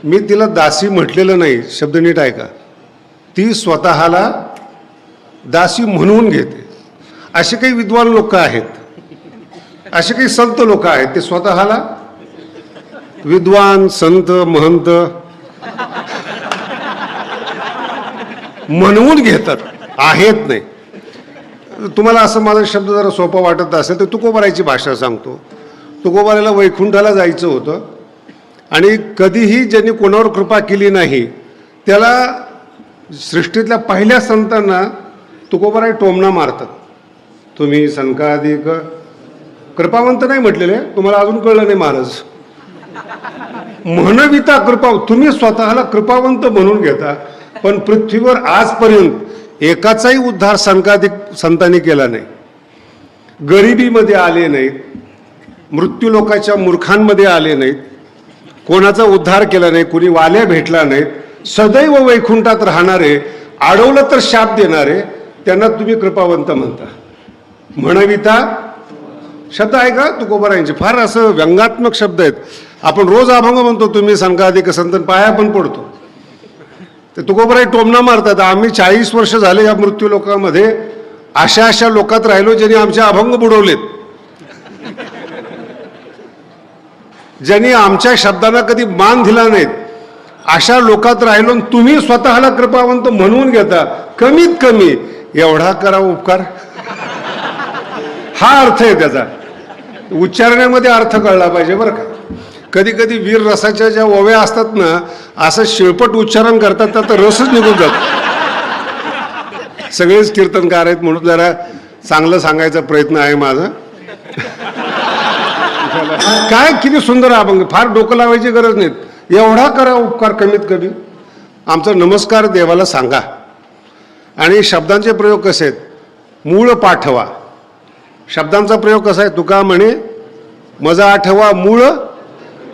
मी तिला दासी म्हटलेलं नाही, शब्द नीट ऐका. ती स्वतःला दासी म्हणून घेते. असे काही विद्वान लोक आहेत, असे काही संत लोक आहेत, ते स्वतःला विद्वान संत महंत म्हणून घेतात, आहेत नाही. तुम्हाला असं माझा शब्द जरा सोपा वाटत असेल तर तुकोबारायची भाषा सांगतो. तुकोबारायला वैकुंठाला जायचं होतं आणि कधीही ज्यांनी कोणावर कृपा केली नाही त्याला सृष्टीतल्या पहिल्या संतांना तुकोबाराय टोमणा मारतात. तुम्ही संकाधिक कृपावंत नाही म्हटलेले, तुम्हाला अजून कळलं नाही महाराज. म्हणविता कृपा, तुम्ही स्वतःला कृपावंत म्हणून घेता, पण पृथ्वीवर आजपर्यंत एकाचाही उद्धार संकाधिक संतांनी केला नाही. गरिबीमध्ये आले नाहीत, मृत्यू लोकाच्या मूर्खांमध्ये आले नाहीत, कोणाचा उद्धार केला नाही, कोणी वाल्या भेटला नाहीत. सदैव वैकुंठात राहणारे, अडवलं तर शाप देणारे, त्यांना तुम्ही कृपावंत म्हणता. म्हणविता शब्द आहे का तुकोबारायांचे? फार असं व्यंगात्मक शब्द आहेत. आपण रोज अभंग म्हणतो, तुम्ही संकाधिक संतन, पाया पण पडतो. ते तुकोबाराय टोमणा मारतात. आम्ही 40 वर्ष झाले या मृत्यू लोकांमध्ये अशा लोकात राहिलो ज्यांनी आमचे अभंग बुडवलेत, ज्यांनी आमच्या शब्दांना कधी मान दिला नाहीत. अशा लोकात राहिलो, तुम्ही स्वतःला कृपावंत म्हणून घेता. कमीत कमी एवढा करा उपकार, हा अर्थ आहे त्याचा. उच्चारण्यामध्ये अर्थ कळला पाहिजे बरं का. कधी कधी वीर रसाच्या ज्या ओव्या असतात ना, असं शिळपट उच्चारण करतात तर रसच निघून जातो. सगळेच कीर्तनकार आहेत म्हणून जरा चांगलं सांगायचा प्रयत्न आहे माझा. काय किती सुंदर अभंग, फार डोकं लावायची गरज नाही. एवढा करा उपकार कमीत कमी. आमचा नमस्कार देवाला सांगा. आणि शब्दांचे प्रयोग कसे आहेत? मूळ पाठवा. शब्दांचा प्रयोग कसा आहे? तुका म्हणे मजा आठवा मूळ,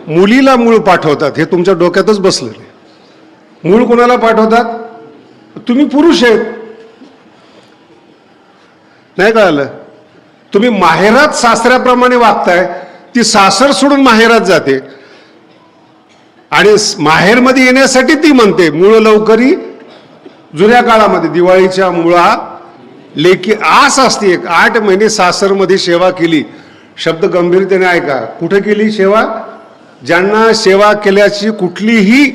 मुलीला मूळ पाठवतात. हे तुमच्या डोक्यातच बसलेलं आहे. मूळ कोणाला पाठवतात? तुम्ही पुरुष आहेत, नाही कळालं? तुम्ही माहेरात सासऱ्याप्रमाणे वागताय, ती सासर सोडून माहेरात जाते आणि माहेरमध्ये येण्यासाठी ती म्हणते मूळ लवकरी. जुन्या काळामध्ये दिवाळीच्या मुळा लेकी आस असते. एक 8 महिने सासरमध्ये सेवा केली. शब्द गंभीरतेने ऐका. कुठे केली सेवा? ज्यांना सेवा केल्याची कुठलीही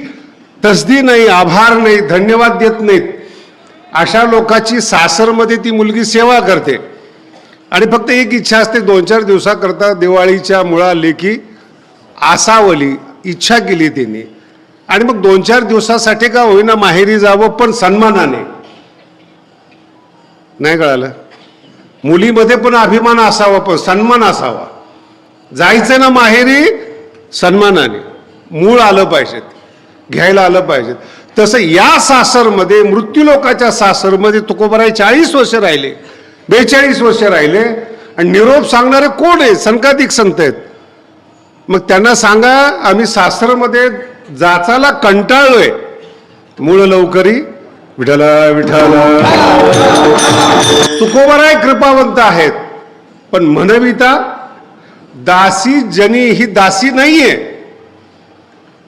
तसदी नाही, आभार नाही, धन्यवाद देत नाहीत, अशा लोकांची सासरमध्ये ती मुलगी सेवा करते. आणि फक्त एक इच्छा असते, 2-4 दिवसाकरता दिवाळीच्या मुळा लेकी आसावली, इच्छा केली तिने. आणि मग 2-4 दिवसासाठी का होईना माहेरी जावं, पण सन्मानाने. नाही कळालं? मुलीमध्ये पण अभिमान असावा, पण सन्मान असावा. जायचं ना माहेरी सन्मानाने, मूळ आलं पाहिजेत, घ्यायला आलं पाहिजेत. तसं या सासरमध्ये, मृत्यू लोकाच्या सासरमध्ये तुकोबाराय 40 वर्ष राहिले, 42 वर्ष राहिले. आणि निरोप सांगणारे कोण आहे? संकाधिक संत आहेत. मग त्यांना सांगा, आम्ही सासरमध्ये जाचाला कंटाळलोय, मूळ लवकरी विठला विठला. तुकोबाराय कृपावंत आहेत, पण म्हणविता दासी जनी ही दासी नाहीये,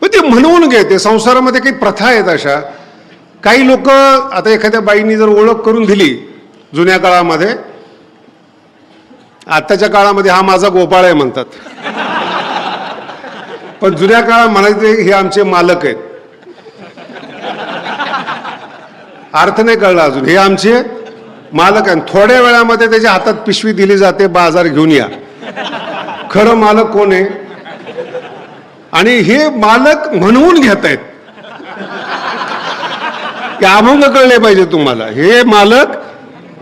पण ते म्हणून घेते. संसारामध्ये काही प्रथा आहेत अशा. काही लोक, आता एखाद्या बाईंनी जर ओळख करून दिली जुन्या काळामध्ये, आताच्या काळामध्ये हा माझा गोपाळ आहे म्हणतात, पण जुन्या काळात म्हणायचे हे आमचे मालक आहेत. अर्थ नाही कळला अजून. हे आमचे मालक आहेत. थोड्या वेळामध्ये त्याच्या हातात पिशवी दिली जाते, बाजार घेऊन या. खरं मालक कोण आहे? आणि हे मालक म्हणून घेत आहेत. अभंग कळले पाहिजे तुम्हाला. हे मालक,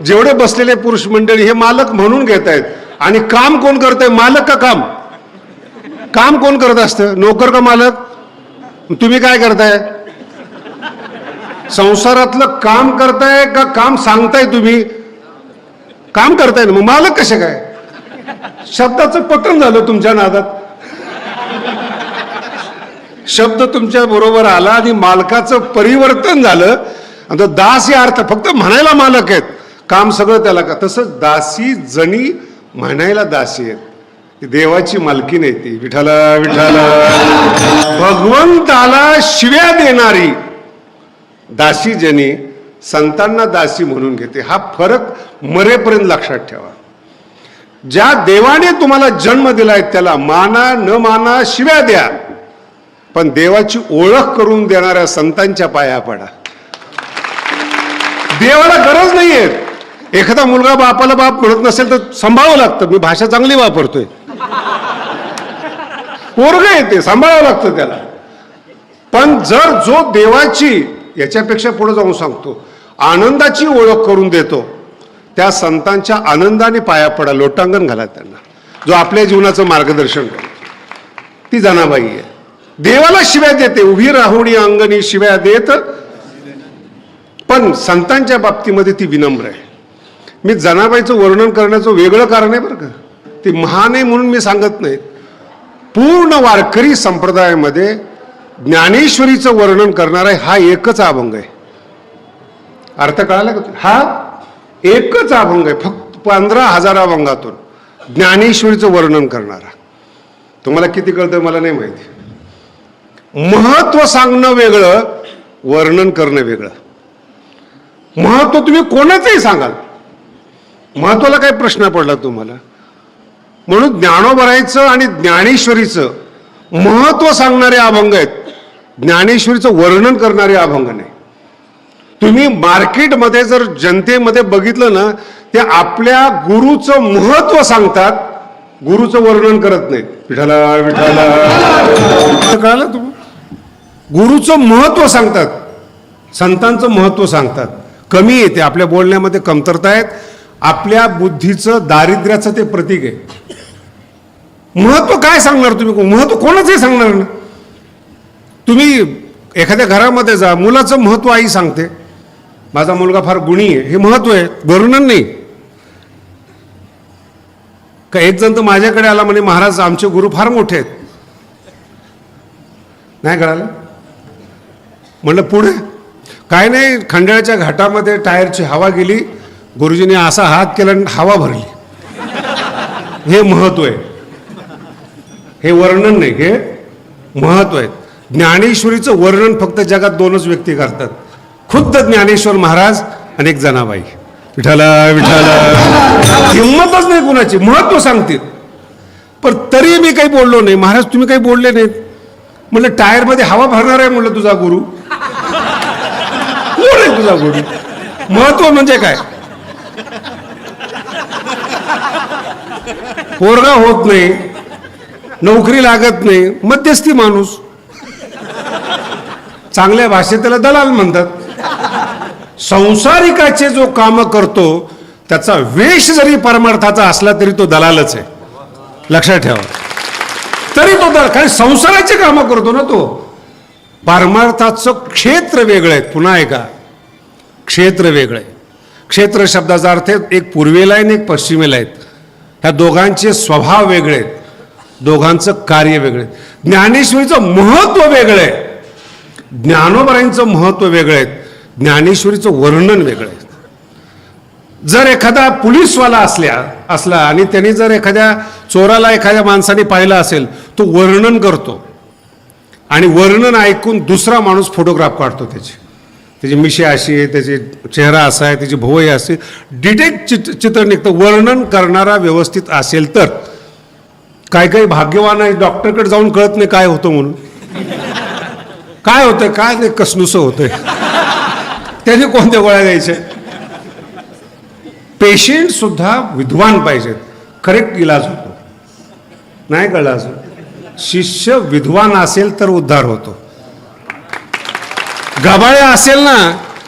जेवढे बसलेले पुरुष मंडळी, हे मालक म्हणून घेत आहेत. आणि काम कोण करतंय? मालक का काम? काम कोण करत असतं? नोकर का मालक? तुम्ही काय करताय? संसारातलं काम करताय का काम सांगताय? तुम्ही काम करताय ना, मग मालक कसे काय? शब्दाचं पतन झालं तुमच्या नादात. शब्द तुमच्या बरोबर आला आणि मालकाचं परिवर्तन झालं. आणि दास या अर्थ फक्त म्हणायला मालक आहेत, काम सगळं त्याला का. तसंच दासी जणी म्हणायला दासी आहेत. ती देवाची मालकी नाही, ती विठाला विठाला भगवंताला शिव्या देणारी दासी जनी संतांना दासी म्हणून घेते. हा फरक मरेपर्यंत लक्षात ठेवा. ज्या देवाने तुम्हाला जन्म दिलाय त्याला माना न माना, शिव्या द्या, पण देवाची ओळख करून देणाऱ्या संतांच्या पाया पडा. देवाला गरज नाहीये. एखादा मुलगा बापाला बाप म्हणत नसेल तर सांभाळावं लागतं. मी भाषा चांगली वापरतोय. पोरग येते, सांभाळावं लागतं त्याला. पण जर जो देवाची, याच्यापेक्षा पुढे जाऊन सांगतो, आनंदाची ओळख करून देतो, त्या संतांच्या आनंदाने पाया पडा, लोटांगण घाला त्यांना, जो आपल्या जीवनाचं मार्गदर्शन करतो. ती जनाबाई आहे. देवाला शिव्या देते, उभी राहुणी अंगणी शिव्या देत, पण संतांच्या बाबतीमध्ये ती विनम्र आहे. मी जनाबाईचं वर्णन करण्याचं वेगळं कारण आहे बरं का. ती महान आहे म्हणून मी सांगत नाही. पूर्ण वारकरी संप्रदायामध्ये ज्ञानेश्वरीचं वर्णन करणारा हा एकच अभंग आहे. अर्थ कळाला का? हा एकच अभंग आहे, फक्त 15,000 अभंगातून ज्ञानेश्वरीचं वर्णन करणारा. तुम्हाला किती कळतं मला नाही माहिती. महत्व सांगणं वेगळं, वर्णन करणं वेगळं. महत्व तुम्ही कोणाचंही सांगाल, महत्वाला काय प्रश्न पडला तुम्हाला? म्हणून ज्ञानोबरायचं आणि ज्ञानेश्वरीचं महत्व सांगणारे अभंग आहेत, ज्ञानेश्वरीचं वर्णन करणारे अभंग नाही. तुम्ही मार्केटमध्ये जर जनतेमध्ये बघितलं ना, ते आपल्या गुरुचं महत्व सांगतात, गुरुचं वर्णन करत नाहीत. विठाला विठाला कळालं तुम्ही? गुरुचं महत्व सांगतात, संतांचं महत्व सांगतात. कमी येते आपल्या बोलण्यामध्ये, कमतरता आहेत. आपल्या बुद्धीचं, दारिद्र्याचं ते प्रतीक आहे. महत्व काय सांगणार तुम्ही? महत्व कोणाचंही सांगणार ना. तुम्ही एखाद्या घरामध्ये जा, मुलाचं महत्व आई सांगते, माझा मुलगा फार गुणी आहे, हे महत्व आहे, वर्णन नाही. का एक जण तर माझ्याकडे आला म्हणे, महाराज आमचे गुरु फार मोठे आहेत. नाही कळालं? म्हणलं पुढे काय नाही, खंडाळ्याच्या घाटामध्ये टायरची हवा गेली, गुरुजीने असा हात केला आणि हवा भरली. हे महत्व आहे, हे वर्णन नाही, हे महत्व आहे. ज्ञानेश्वरीचं वर्णन फक्त जगात 2च व्यक्ती करतात, खुद्द ज्ञानेश्वर महाराज आणि एक जनाबाई. विठाला विठाला हिंमतच नाही कुणाची, महत्व सांगतील. पण तरी मी काही बोललो नाही. महाराज तुम्ही काही बोलले नाहीत. म्हणलं टायरमध्ये हवा भरणार आहे म्हणलं तुझा गुरु. कोण आहे तुझा गुरु? महत्व म्हणजे काय? पोरगा होत नाही, नोकरी लागत नाही, मध्यस्थी माणूस, चांगल्या भाषेत त्याला दलाल म्हणतात. संसारिकाचे जो काम करतो त्याचा वेश जरी परमार्थाचा असला तरी तो दलालच आहे, लक्षात ठेवा. तरी तो दलाल, कारण संसाराचे काम करतो ना तो. परमार्थाचं क्षेत्र वेगळं आहे. पुन्हा एका क्षेत्र वेगळं आहे. क्षेत्र शब्दाचा अर्थ एक पूर्वेला आहे आणि एक पश्चिमेला आहेत. ह्या दोघांचे स्वभाव वेगळे आहेत, दोघांचं कार्य वेगळे. ज्ञानेश्वरीचं महत्व वेगळं आहे, ज्ञानोबरांचं महत्व वेगळं आहे, ज्ञानेश्वरीचं वर्णन वेगळं आहे. जर एखादा पोलीसवाला असला आणि त्यांनी जर एखाद्या चोराला एखाद्या माणसाने पाहिलं असेल, तो वर्णन करतो आणि वर्णन ऐकून दुसरा माणूस फोटोग्राफ काढतो. त्याची मिशी अशी आहे, त्याची चेहरा असा आहे, त्याची भुवई असे, डिटेक्ट चित्र निघतं. वर्णन करणारा व्यवस्थित असेल तर. काही भाग्यवान आहे, डॉक्टरकडे जाऊन कळत नाही काय होतं म्हणून. काय होतंय काय नाही, कसनुसं होतंय, त्याने कोणत्या गोळ्या द्यायच्या. पेशंट सुद्धा विद्वान पाहिजेत, करेक्ट इलाज होतो. नाही कळलं अजून? शिष्य विद्वान असेल तर उद्धार होतो. गबाळ्या असेल ना,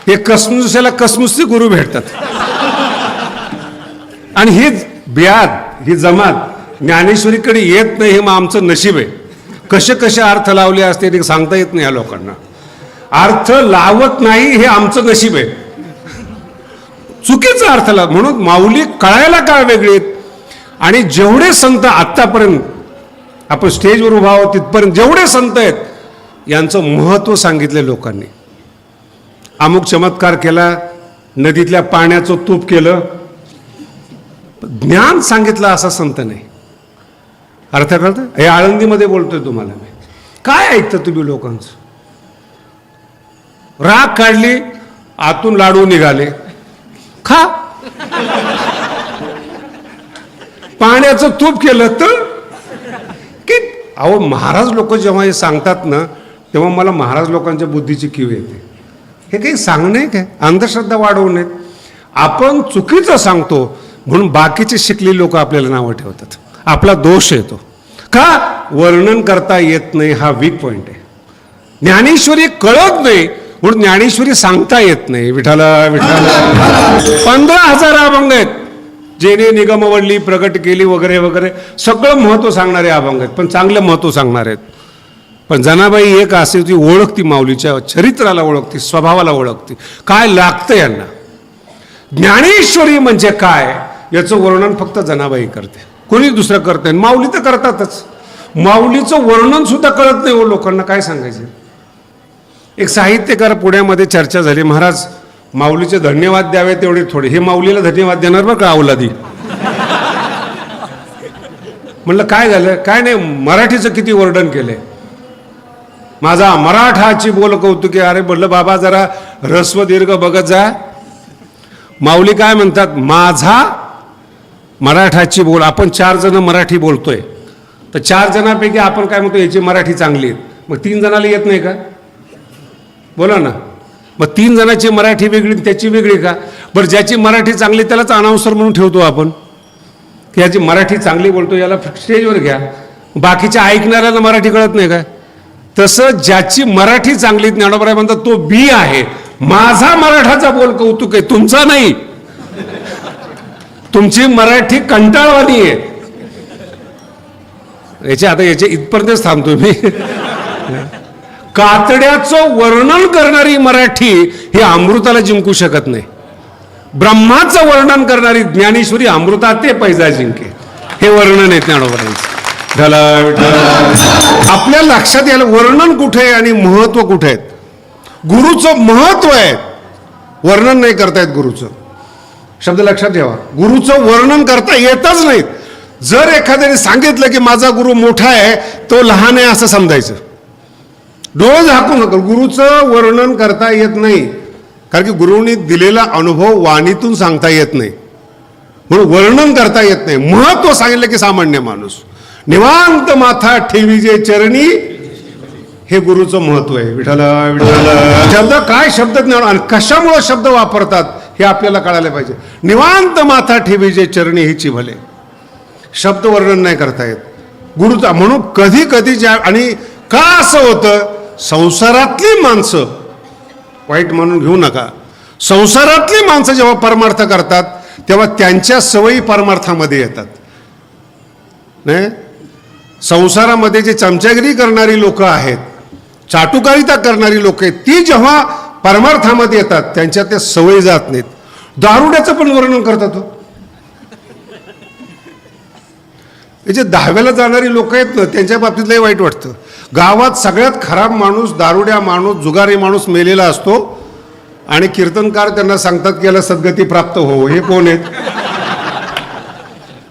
हे कसनुसाला कसनुसी गुरु भेटतात. आणि ही ब्याद, ही जमात ज्ञानेश्वरीकडे येत नाही, हे मग आमचं नशीब आहे. कसे अर्थ लावले असते ते सांगता येत नाही या लोकांना. अर्थ लावत नाही हे आमचं नशीब आहे. चुकीचा अर्थ लाव, म्हणून माऊली कळायला काय वेगळी. आणि जेवढे संत आत्तापर्यंत आपण स्टेजवर उभा आहोत तिथपर्यंत जेवढे संत आहेत, यांचं महत्व सांगितलं लोकांनी. अमुक चमत्कार केला, नदीतल्या पाण्याचं तूप केलं, ज्ञान सांगितलं असा संत नाही. अर्थ कळतं? हे आळंदीमध्ये बोलतोय तुम्हाला मी. काय ऐकतं तुम्ही लोकांचं? राग काढली, आतून लाडू निघाले, खा. पाण्याचं तूप केलं तर की अहो, महाराज लोक जेव्हा हे सांगतात ना, तेव्हा मला महाराज लोकांच्या बुद्धीची कीव येते. हे काही सांगणे काय, अंधश्रद्धा वाढवू नयेत. आपण चुकीचं सांगतो म्हणून बाकीचे शिकलेली लोक आपल्याला नावं ठेवतात, आपला दोष येतो. का? वर्णन करता येत नाही, हा वीक पॉइंट आहे. ज्ञानेश्वरी कळत नाही म्हणून ज्ञानेश्वरी सांगता येत नाही. विठाला विठाला 15,000 अभंग आहेत, जेने निगमवल्ली प्रगट केली वगैरे वगैरे, सगळं महत्व सांगणारे अभंग आहेत, पण चांगलं महत्व सांगणार आहेत. पण जनाबाई एक असे, ती ओळखती, माऊलीच्या चरित्राला ओळखती, स्वभावाला ओळखती, काय लागतं यांना. ज्ञानेश्वरी म्हणजे काय याचं वर्णन फक्त जनाबाई करते, कोणी दुसरं करत नाही. माऊली तर करतातच, माऊलीचं वर्णन सुद्धा कळत नाही हो लोकांना, काय सांगायचं. एक साहित्यकार पुण्यामध्ये चर्चा झाली, महाराज माऊलीचे धन्यवाद द्यावे तेवढे थोडे, हे माऊलीला धन्यवाद देणार बरं का अवलादी. म्हणलं काय झालं? काय नाही, मराठीचं किती वर्णन केलंय, माझा मराठाची बोल कौतुके. अरे म्हणलं बाबा जरा ऱ्हस्व दीर्घ बघत जा. माऊली काय म्हणतात, माझा मराठाची बोल. आपण 4 जण मराठी बोलतोय, तर 4 जणांपैकी आपण काय म्हणतो, याची मराठी चांगली आहे. मग 3 जणाला येत नाही का? बोला ना. मग 3 जणांची मराठी वेगळी, त्याची वेगळी का? बरं, ज्याची मराठी चांगली त्यालाच अनाउन्सर म्हणून ठेवतो आपण, की याची मराठी चांगली बोलतो, याला स्टेजवर घ्या. बाकीच्या ऐकणाऱ्याला मराठी कळत नाही का? तसं ज्याची मराठी चांगली, ज्ञानोबराय म्हणतात, तो बी आहे. माझा मराठाचा बोल कौतुक आहे, तुमचा नाही. तुमची मराठी कंटाळवाणी आहे. याचे इथपर्यंतच थांबतो मी. कातड्याचं वर्णन करणारी मराठी ही अमृताला जिंकू शकत नाही. ब्रह्माचं वर्णन करणारी ज्ञानेश्वरी अमृता ते पैजा जिंके, हे वर्णन आहे ज्ञानोबरांचं. आपल्या लक्षात यायला वर्णन कुठे आहे आणि महत्व कुठे आहेत. गुरुचं महत्व आहे, वर्णन नाही करतायत गुरुचं. शब्द लक्षात ठेवा, गुरुचं वर्णन करता येतच नाहीत. जर एखाद्याने सांगितलं की माझा गुरु मोठा आहे, तो लहान आहे असं समजायचं. डोळे झाकू नका. गुरुचं वर्णन करता येत नाही, कारण की गुरुंनी दिलेला अनुभव वाणीतून सांगता येत नाही, म्हणून वर्णन करता येत नाही. महत्व सांगितलं की सामान्य माणूस निवांत माथा ठेवीजे चरणी, हे गुरुचं महत्व आहे. विठाला विठाला. शब्द काय, शब्द ज्ञान आणि कशामुळे शब्द वापरतात हे आपल्याला कळायला पाहिजे. निवांत माथा ठेवीजे चरणी हिची भले, शब्द वर्णन नाही करता येत गुरुचा. म्हणून कधी कधी ज्या, आणि का असं होतं, संसारातली माणसं, वाईट म्हणून घेऊ नका, संसारातली माणसं जेव्हा परमार्थ करतात तेव्हा त्यांच्या सवयी परमार्थामध्ये येतात. नाही, संसारामध्ये जे चमचागिरी करणारी लोक आहेत, चाटुकारिता करणारी लोक आहेत, ती जेव्हा परमार्थामध्ये येतात त्यांच्या त्या सवयी जात नाहीत. दारुड्याचं पण वर्णन करतात. हे जे 10व्याला जाणारी लोक आहेत ना, त्यांच्या बाबतीत लय वाईट वाटतं. गावात सगळ्यात खराब माणूस, दारुड्या माणूस, जुगारी माणूस मेलेला असतो, आणि कीर्तनकार त्यांना सांगतात की याला सद्गती प्राप्त हो. हे कोण आहेत?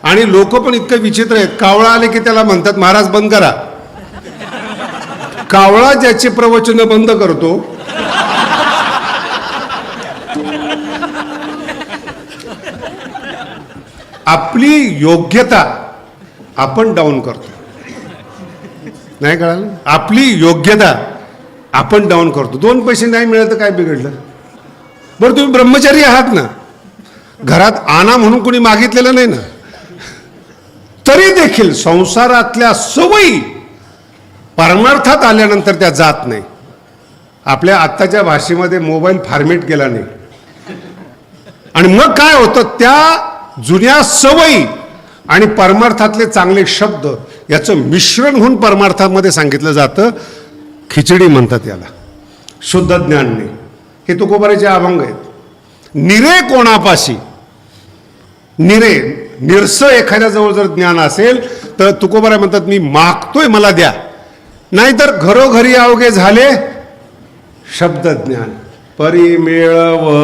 आणि लोक पण इतकं विचित्र आहेत, कावळा आले की त्याला म्हणतात महाराज बंद करा. कावळा ज्याचे प्रवचन बंद करतो, आपली योग्यता आपण डाऊन करतो. नाही कळालं? आपली योग्यता आपण डाऊन करतो. 2 पैसे नाही मिळाले तर काय बिघडलं? बरं, तुम्ही ब्रह्मचारी आहात ना, घरात आणा म्हणून कोणी मागितलेलं नाही ना, तरी देखील संसारातल्या सवयी परमार्थात आल्यानंतर त्या जात नाही. आपल्या आत्ताच्या भाषेमध्ये मोबाईल फॉर्मेट केला नाही, आणि मग काय होतं, त्या जुन्या सवयी आणि परमार्थातले चांगले शब्द याचं मिश्रण होऊन परमार्थामध्ये सांगितलं जातं. खिचडी म्हणतात याला, शुद्ध ज्ञान नाही. हे तुकोबाराचे अभंग आहेत. निरे कोणापाशी, निरे निरस एखाद्याजवळ जर ज्ञान असेल तर तुकोबारा म्हणतात मी मागतोय मला द्या, नाहीतर घरोघरी अवघे झाले शब्द ज्ञान. परिमेळवन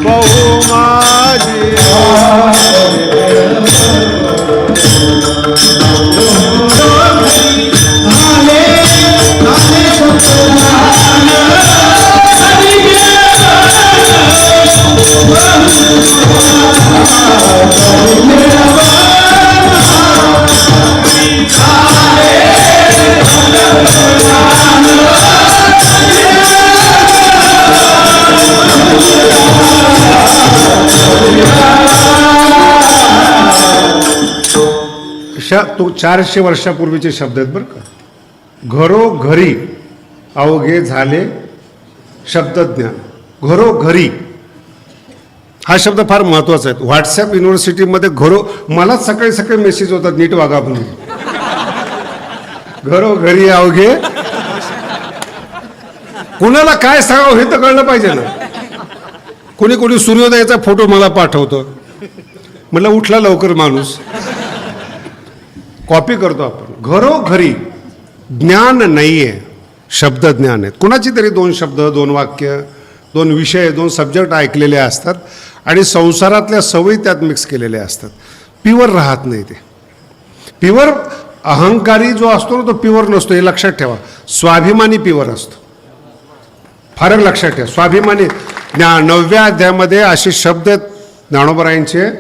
बहु माझी तो 400 वर्षापूर्वीचे शब्द आहेत बरं का. घरोघरी अवघे झाले शब्दज्ञान. घरोघरी हा शब्द फार महत्वाचा आहे. व्हॉट्सअप युनिव्हर्सिटीमध्ये मलाच सकाळी सकाळी मेसेज होतात नीट वागा म्हणून. घरोघरी अवघे, कुणाला काय सांगावं हे तर कळलं पाहिजे ना. कोणी कोणी सूर्योदयाचा फोटो मला पाठवतो, म्हटलं उठला लवकर माणूस. कॉपी करतो आपण. घरोघरी ज्ञान नाहीये, शब्द ज्ञान आहेत. कुणाची तरी 2 शब्द, 2 वाक्य, 2 विषय, 2 सब्जेक्ट ऐकलेले असतात आणि संसारातल्या सवयी त्यात मिक्स केलेल्या असतात. प्युअर राहत नाही ते. प्युअर अहंकारी जो असतो ना तो प्युअर नसतो, हे लक्षात ठेवा. स्वाभिमानी प्युअर असतो. फरक लक्षात ठेवा. स्वाभिमानी 9व्या अध्यायामध्ये असे शब्द आहेत ज्ञानोबरायांचे.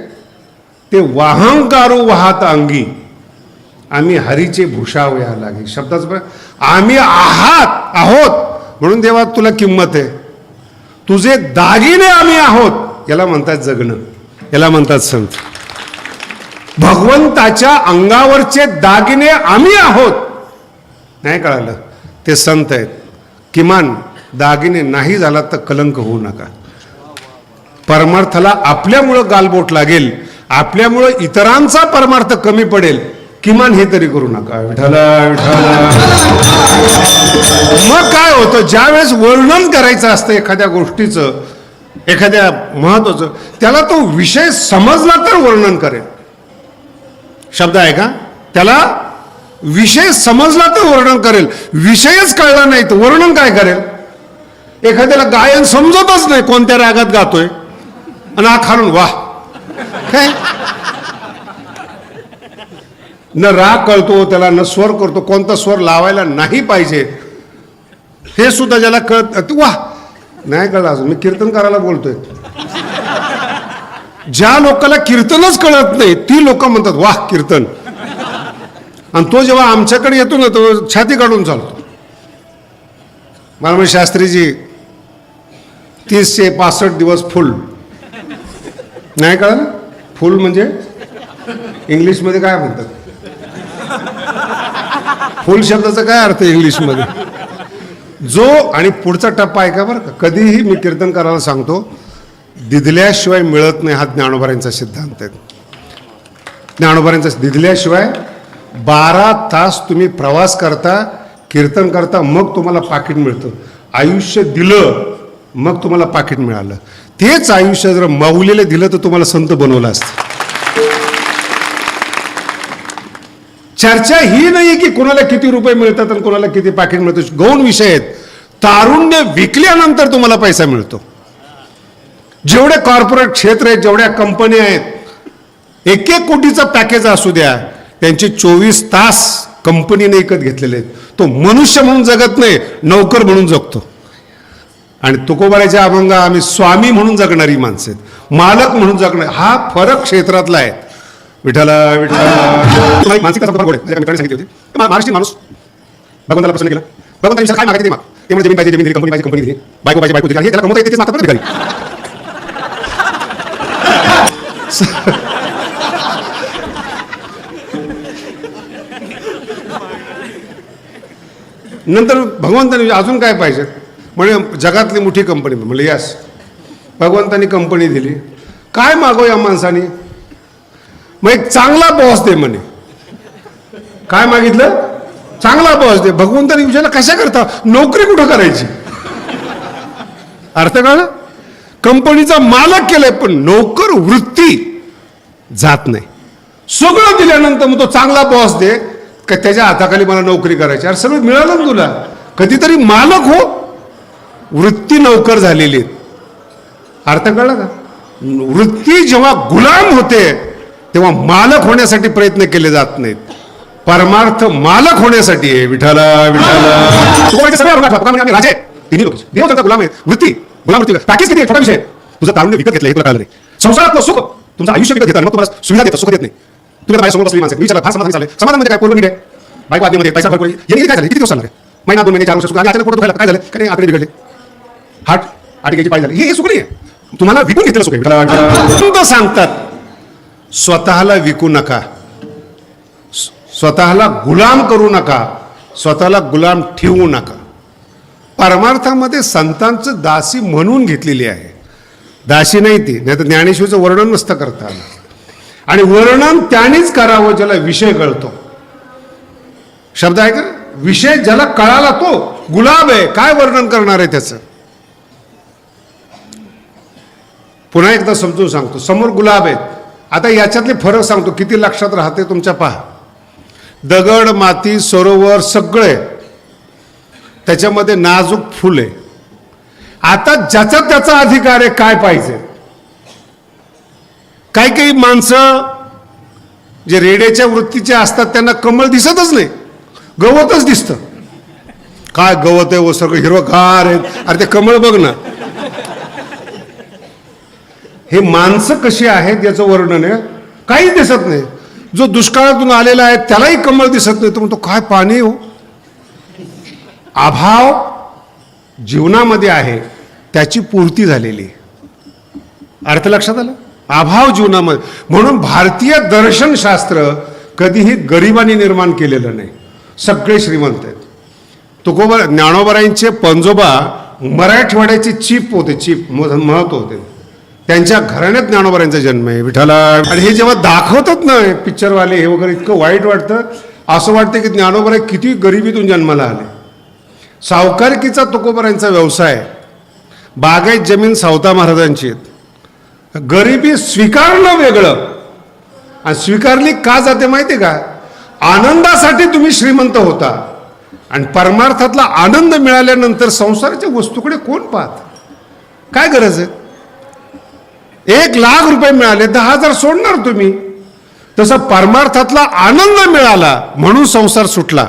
ते वाहंकारू वाहत अंगी आम्ही हरीचे भूषावया लागे. शब्दाचं आम्ही आहोत म्हणून देवा तुला किंमत आहे. तुझे दागिने आम्ही आहोत याला म्हणतात जगणं, याला म्हणतात संत. भगवंताच्या अंगावरचे दागिने आम्ही आहोत. नाही कळालं, ते संत आहेत. किमान दागिने नाही झाला तर कलंक होऊ नका. परमार्थाला आपल्यामुळं गालबोट लागेल, आपल्यामुळं इतरांचा परमार्थ कमी पडेल, किमान हे तरी करू नका. विठ्ठला विठ्ठला. मग काय होतं, ज्या वेळेस वर्णन करायचं असतं एखाद्या गोष्टीचं, एखाद्या महत्वाचं, त्याला तो विषय समजला तर वर्णन करेल. शब्द आहे का, त्याला विषय समजला तर वर्णन करेल. विषयच कळला नाही तर वर्णन काय करेल. एखाद्याला गायन समजतच नाही, कोणत्या रागात गातोय आणि हा खालून वाह काय, न राग कळतो त्याला, न स्वर करतो, कोणता स्वर लावायला नाही पाहिजे हे सुद्धा ज्याला कळत. वाह नाही कळलं अजून, मी कीर्तन करायला बोलतोय. ज्या लोकांना कीर्तनच कळत नाही ती लोक म्हणतात वाह कीर्तन, आणि तो जेव्हा आमच्याकडे येतो ना तो छाती काढून चालतो. मला म्हणजे शास्त्रीजी 30 ते 65 दिवस फुल. नाही कळलं फुल म्हणजे इंग्लिशमध्ये काय म्हणतात, फुल शब्दाचा काय अर्थ इंग्लिशमध्ये. जो आणि पुढचा टप्पा आहे का बरं का, कधीही मी कीर्तन करायला सांगतो दिदल्याशिवाय मिळत नाही. हा ज्ञानोबारांचा सिद्धांत आहे. ज्ञानोबारांचा दिदल्याशिवाय 12 तास तुम्ही प्रवास करता, कीर्तन करता, मग तुम्हाला पाकिट मिळतं. आयुष्य दिलं मग तुम्हाला पाकिट मिळालं. तेच आयुष्य जर माऊलीला दिलं तर तुम्हाला संत बनवलं असतं. चर्चा ही नाही की कोणाला किती रुपये मिळतात आणि कोणाला किती पाकिट मिळतं. गौण विषय आहेत. तारुण्य विकल्यानंतर तुम्हाला पैसा मिळतो. जेवढे कॉर्पोरेट क्षेत्र आहेत, जेवढ्या कंपन्या आहेत, 1-1 कोटीचं पॅकेज असू द्या, त्यांचे 24 तास कंपनीने विकत घेतलेले आहेत. तो मनुष्य म्हणून जगत नाही, नौकर म्हणून जगतो. आणि तुकोबाराच्या अभंग आम्ही स्वामी म्हणून जगणारी माणसं आहेत, मालक म्हणून जगणार. हा फरक क्षेत्रातला आहे. विठ्ठला विठ्ठला. मानसिकता सांगितली होती. महाराष्ट्रीय माणूस भगवंताला प्रसन्न केला. भगवंताने काय मागायचे ते माग. ते म्हणजे जमीन पाहिजे, जमीन दिली, कंपनी पाहिजे, कंपनी दिली, बायको पाहिजे, बायको दिली. त्याला कमवता येते तेच मागतात भिकारी. नंतर भगवंताने अजून काय पाहिजे म्हणजे जगातली मोठी कंपनी. म्हणजे यस भगवंतानी कंपनी दिली. काय मागो या माणसाने, मग एक चांगला बॉस दे म्हणे. काय मागितलं, चांगला बॉस दे. भगवंताने विचारलं कशा करता, नोकरी कुठं करायची. अर्थ कळलं, कंपनीचा मालक केलाय पण नोकर वृत्ती जात नाही. सगळं दिल्यानंतर मग तो चांगला बॉस दे, का त्याच्या हाताखाली मला नोकरी करायची. अरे सगळं मिळालं ना तुला, कधीतरी मालक हो. वृत्ती नोकर झालेली. अर्थ कळला का. वृत्ती जेव्हा गुलाम होते तेव्हा मालक होण्यासाठी प्रयत्न केले जात नाहीत. परमार्थ मालक होण्यासाठी आहे. विठाला विठाला सगळं राजे तिन्ही लोक देव त्यांचा गुलाम आहे. वृत्ती गुलामवृत्ती पॅकेज किती छोटा विषय. तुझं तारुण्य विकत घेतलं हे तुला कळलं नाही. संसारातलं सुख तुमचं आयुष्य विकत घेतात मग तुम्हाला सुविधा देतं सुख देत नाही. तुम्ही माझ्या समोर बसली माणसं विचारलं फार समाधान चाललंय. समाधान म्हणजे काय पोरं नीट आहे बाईक आदमीमध्ये पैसा भरपूर काय झालं किती दिवस चालणार आहे. महिना 2 महिने 4 वर्ष आणि अचानक पोट दुखायला काय झालं काय आकडे बिघडले हार्ट आटिकेची पाय झाली हे सुख नाही आहे. तुम्हाला विकून घेतलं सुख आहे. सांगतात स्वतःला विकू नका, स्वतःला गुलाम करू नका, स्वतःला गुलाम ठेवू नका. परमार्थामध्ये संतांचं दासी म्हणून घेतलेली आहे. दासी नाही ती, नाही तर ज्ञानेश्वरीचं वर्णन नसतं करता आलं. आणि वर्णन त्यानेच करावं ज्याला विषय कळतो. शब्द आहे का विषय ज्याला कळाला तो गुलाब आहे. काय वर्णन करणार आहे त्याचं. पुन्हा एकदा समजून सांगतो. समोर गुलाब आहेत. आता याच्यातले फरक सांगतो किती लक्षात राहते तुमच्या. पहा दगड माती सरोवर सगळे त्याच्यामध्ये नाजूक फुल आहे. आता ज्याचा त्याचा अधिकार आहे काय पाहिजे. काही काही माणसं जे रेड्याच्या वृत्तीचे असतात त्यांना कमळ दिसतच नाही, गवतच दिसतं. काय गवत आहे व सगळं हिरवगार आहे. अरे ते कमळ बघ ना. हे माणसं कशी आहेत याचं वर्णन आहे. काहीच दिसत नाही. जो दुष्काळातून आलेला आहे त्यालाही कमळ दिसत नाही. तो म्हणतो काय पाणी हो. अभाव जीवनामध्ये आहे त्याची पूर्ती झालेली. अर्थ लक्षात आला. अभाव जीवनामध्ये. म्हणून भारतीय दर्शनशास्त्र कधीही गरिबांनी निर्माण केलेलं नाही. सगळे श्रीमंत आहेत. तुकोबा ज्ञानोबरायांचे पंजोबा मराठवाड्याचे चीफ होते. चीफ महत्व होते. त्यांच्या घराण्यात ज्ञानोबरायांचा जन्म आहे. विठाला. आणि हे जेव्हा दाखवतात ना पिक्चरवाले हे वगैरे इतकं वाईट वाटतं. असं वाटतं की ज्ञानोबराय किती गरिबीतून जन्माला आले. सावकारकीचा तुकोबरायांचा व्यवसाय. बागायत जमीन सावता महाराजांची. गरिबी स्वीकारणं वेगळं आणि स्वीकारली का जाते माहिती का. आनंदासाठी तुम्ही श्रीमंत होता आणि परमार्थातला आनंद मिळाल्यानंतर संसाराच्या वस्तूकडे कोण पाहत. काय गरज आहे. 1,00,000 रुपये मिळाले 10,000 सोडणार तुम्ही. तसा परमार्थातला आनंद मिळाला म्हणून संसार सुटला.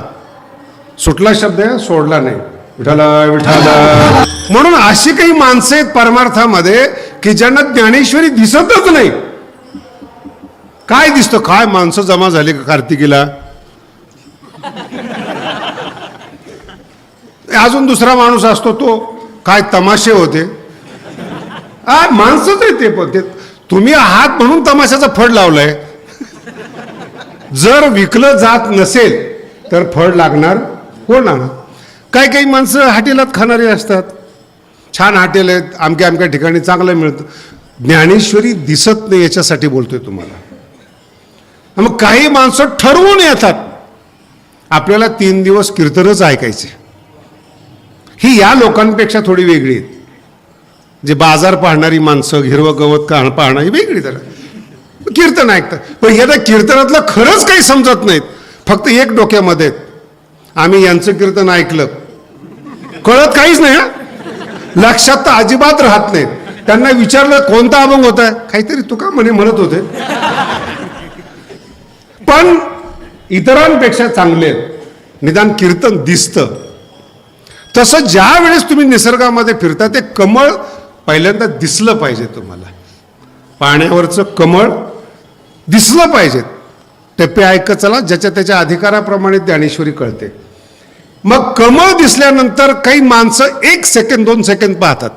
सुटला शब्द आहे सोडला नाही. विठाला विठाला. म्हणून अशी काही माणसं आहेत परमार्थामध्ये की ज्यांना ज्ञानेश्वरी दिसतच नाही. काय दिसतं काय माणसं जमा झाली कार्तिकीला. अजून दुसरा माणूस असतो तो काय तमाशे होते. माणसंच आहे ते. पण ते तुम्ही आहात म्हणून तमाशाचा फड लावलाय. जर विकलं जात नसेल तर फड लागणार कोण ना. काही काही माणसं हॉटेलात खाणारी असतात. छान हॉटेल आहेत अमक्या अमक्या ठिकाणी चांगलं मिळतं. ज्ञानेश्वरी दिसत नाही याच्यासाठी बोलतोय तुम्हाला. मग काही माणसं ठरवून येतात आपल्याला 3 दिवस कीर्तनच ऐकायचे. ही या लोकांपेक्षा थोडी वेगळी आहेत. जे बाजार पाहणारी माणसं हिरवं गवत पाहणारी वेगळी. जरा कीर्तन ऐकतात पण याला कीर्तनातलं खरंच काही समजत नाहीत. फक्त एक डोक्यामध्ये आम्ही यांचं कीर्तन ऐकलं कळत काहीच नाही. लक्षात तर अजिबात राहत नाहीत. त्यांना विचारलं कोणता अभंग होता काहीतरी तुका म्हणे म्हणत होते. पण इतरांपेक्षा चांगले निदान कीर्तन दिसतं. तसं ज्या वेळेस तुम्ही निसर्गामध्ये फिरता ते कमळ पहिल्यांदा दिसलं पाहिजे तुम्हाला. पाण्यावरचं कमळ दिसलं पाहिजे. टप्पे ऐकत चला ज्याच्या त्याच्या अधिकाराप्रमाणे ज्ञानेश्वरी कळते. मग कमळ दिसल्यानंतर काही माणसं 1 सेकंद 2 सेकंद पाहतात.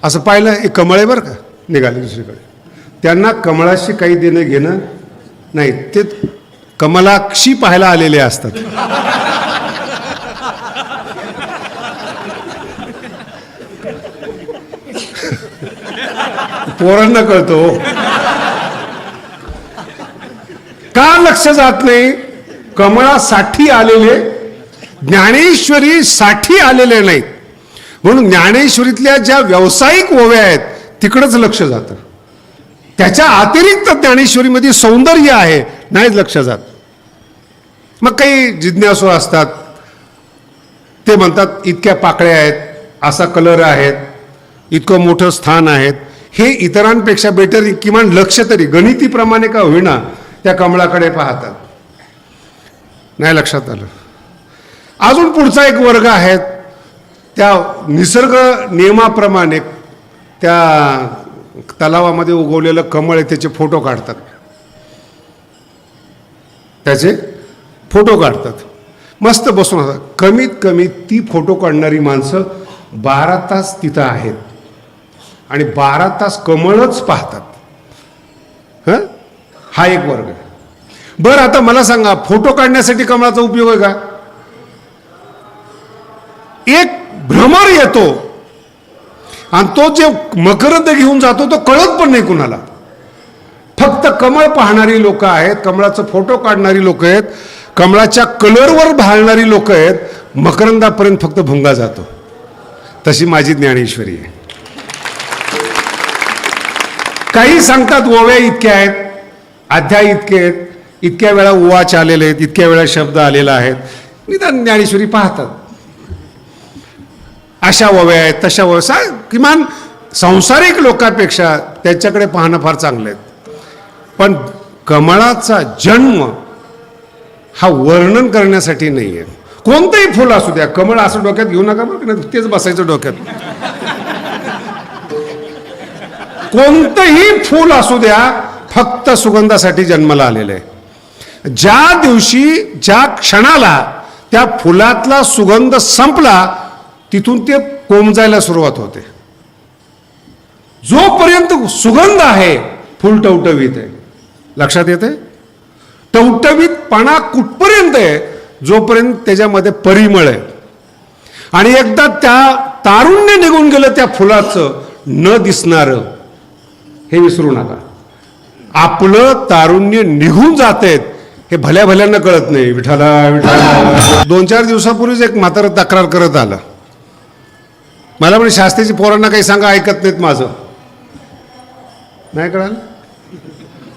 असं पाहिलं एक कमळ आहे बरं का निघाले दुसरीकडे. त्यांना कमळाशी काही देणं घेणं नाही. ते कमलाक्षी पाहायला आलेले असतात. पोरांना कळतो. का लक्ष जात नाही. कमळासाठी आलेले ज्ञानेश्वरी साठी आलेले नाहीत. म्हणून ज्ञानेश्वरीतल्या ज्या व्यावसायिक ओव्या आहेत तिकडंच लक्ष जातं. त्याच्या अतिरिक्त ज्ञानेश्वरीमध्ये सौंदर्य आहे नाहीच लक्ष जात. मग काही जिज्ञासू असतात ते म्हणतात इतक्या पाकळ्या आहेत असा कलर आहेत इतकं मोठं स्थान आहेत हे इतरांपेक्षा बेटर, किमान लक्ष तरी गणितीप्रमाणे का होईना त्या कमळाकडे पाहतात. नाही लक्षात आलं. अजून पुढचा एक वर्ग आहे, त्या निसर्ग नियमाप्रमाणे त्या तलावामध्ये उगवलेलं कमळ आहे त्याचे फोटो काढतात. त्याचे फोटो काढतात, मस्त बसून असतात. कमीत कमी ती फोटो काढणारी माणसं 12 तास तिथं आहेत आणि 12 तास कमळच पाहतात. हा एक वर्ग आहे. बरं, आता मला सांगा, फोटो काढण्यासाठी कमळाचा उपयोग आहे का? एक भ्रमर येतो आणि तो जे मकरंद घेऊन जातो तो कळत पण नाही कुणाला. फक्त कमळ पाहणारी लोक आहेत, कमळाचा फोटो काढणारी लोक आहेत, कमळाच्या कलरवर भाळणारी लोक आहेत. मकरंदापर्यंत फक्त भुंगा जातो. तशी माझी ज्ञानेश्वरी आहे. काही सांगतात ओव्या इतक्या आहेत, अध्याय इतके आहेत, इतक्या वेळा उवाच आलेले आहेत, इतक्या वेळा शब्द आलेला आहेत. निदान ज्ञानेश्वरी पाहतात. अशा ओव्या आहेत, तशा ओव्या, किमान सांसारिक लोकांपेक्षा त्याच्याकडे पाहणं फार चांगलं आहे. पण कमळाचा जन्म हा वर्णन करण्यासाठी नाही आहे. कोणतंही फुल असू द्या, कमळ असं डोक्यात घेऊ नका बरं, तेच बसायचं डोक्यात. कोणतंही फूल असू द्या, फक्त सुगंधासाठी जन्माला आलेलं आहे. ज्या दिवशी, ज्या क्षणाला त्या फुलातला सुगंध संपला, तिथून ते कोमजायला सुरुवात होते. जोपर्यंत सुगंध आहे फुल टवटवीत आहे. लक्षात येते? टवटवीतपणा कुठपर्यंत आहे? जोपर्यंत त्याच्यामध्ये परिमळ आहे. आणि एकदा त्या तारुण्य निघून गेलं त्या फुलाचं, न दिसणारं, हे विसरू नका. आपलं तारुण्य निघून जातेत हे भल्या भल्यांना कळत नाही. विठाला विठाला. 2-4 दिवसापूर्वीच एक म्हातारं तक्रार करत आलं. मला म्हणजे शास्त्रीची पोरांना काही सांगा, ऐकत नाहीत माझं. नाही कळालं?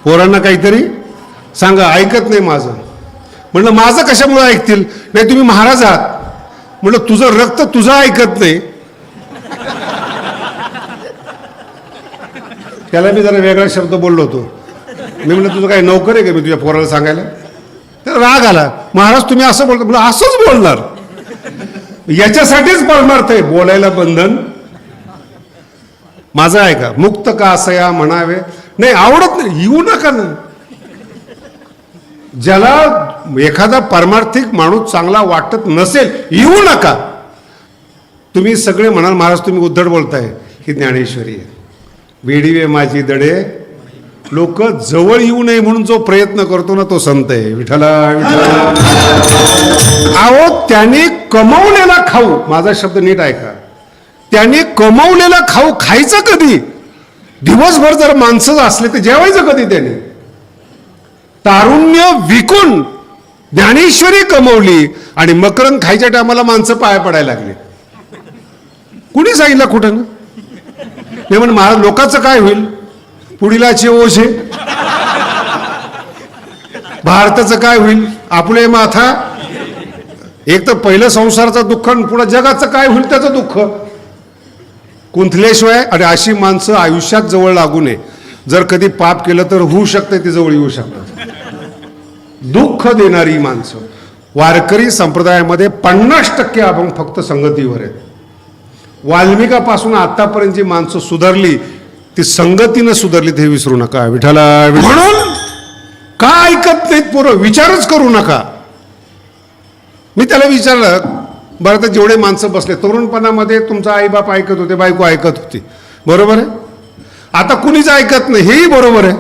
पोरांना काहीतरी सांगा, ऐकत नाही माझं. म्हणलं माझं कशामुळे ऐकतील? नाही तुम्ही महाराज आहात. म्हणलं तुझं रक्त तुझं ऐकत नाही. त्याला मी जरा वेगळा शब्द बोललो होतो. मी म्हणलं तुझं काही नोकर आहे का मी तुझ्या पोराला सांगायला? तर राग आला. महाराज तुम्ही असं बोलतो. म्हणलं असंच बोलणार, याच्यासाठीच परमार्थ आहे, बोलायला बंधन माझं आहे का? मुक्त का असया म्हणावे. नाही आवडत नाही, येऊ नका ना. ज्याला एखादा परमार्थिक माणूस चांगला वाटत नसेल, येऊ नका. तुम्ही सगळे म्हणाल महाराज तुम्ही उद्धट बोलताय. ही ज्ञानेश्वरी आहे. वेडीवे माझी दडे, लोक जवळ येऊ नये म्हणून जो प्रयत्न करतो ना तो संत आहे. विठ्ठला विठ्ठला. अहो त्याने कमावलेला खाऊ, माझा शब्द नीट ऐका, त्याने कमावलेला खाऊ खायचा कधी? दिवसभर जर माणसं असले तर जेवायचं कधी? त्याने तारुण्य विकून ज्ञानेश्वरी कमवली आणि मकरंद खायच्या टायमाला माणसं पाया पडायला लागली. कुणी सांगितलं कुठं ना? नाही म्हण महाराज लोकांचं काय होईल? पुढीलाचे ओझे. भारताचं काय होईल? आपले माथा. एक तर पहिलं संसाराचं दुःख आणि पुढे जगाचं काय होईल त्याचं दुःख. कुंथल्याशिवाय. आणि अशी माणसं आयुष्यात जवळ लागू नये. जर कधी पाप केलं तर होऊ शकते ते जवळ येऊ शकतात. दुःख देणारी माणसं. वारकरी संप्रदायामध्ये 50% अभंग फक्त संगतीवर आहेत. वाल्मिकापासून आतापर्यंत जी माणसं सुधारली ती संगतीनं सुधारली, हे विसरू नका. विठाला. म्हणून का ऐकत नाहीत पोरं? विचारच करू नका. मी त्याला विचारलं, बरं तर जेवढे माणसं बसले, तरुणपणामध्ये तुमचा आईबाप ऐकत होते, बायको ऐकत होती, बरोबर आहे. आता कुणीच ऐकत नाही, हेही बरोबर आहे.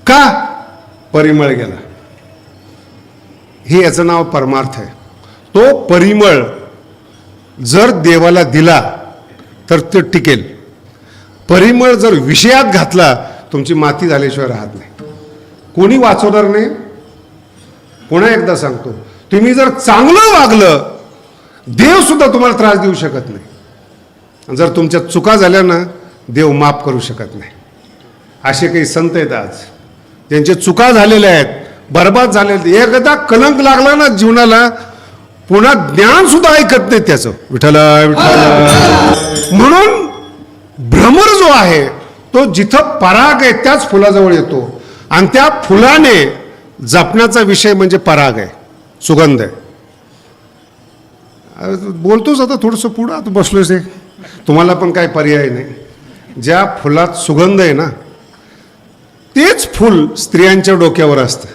का? परिमळ गेला. हे याचं नाव परमार्थ आहे. तो परिमळ जर देवाला दिला तर ते टिकेल. परिमळ जर विषयात घातला, तुमची माती झाल्याशिवाय राहत नाही. कोणी वाचवणार नाही. पुन्हा एकदा सांगतो, तुम्ही जर चांगलं वागलं, देव सुद्धा तुम्हाला त्रास देऊ शकत नाही. जर तुमच्या चुका झाल्या ना, देव माफ करू शकत नाही. असे काही संत आहेत आज, त्यांच्या चुका झालेल्या आहेत, बर्बाद झालेले. एकदा कलंक लागला ना जीवनाला, पुन्हा ज्ञान सुद्धा ऐकत नाही त्याचं. विठ्ठला विठ्ठला. म्हणून भ्रमर जो आहे तो जिथं पराग आहे त्याच फुलाजवळ येतो आणि त्या फुलाने जपण्याचा विषय म्हणजे पराग आहे, सुगंध आहे. बोलतोच आता थोडंसं पुढं, आता बसलोच आहे, तुम्हाला पण काय पर्याय नाही. ज्या फुलात सुगंध आहे ना तेच फुल स्त्रियांच्या डोक्यावर असतं.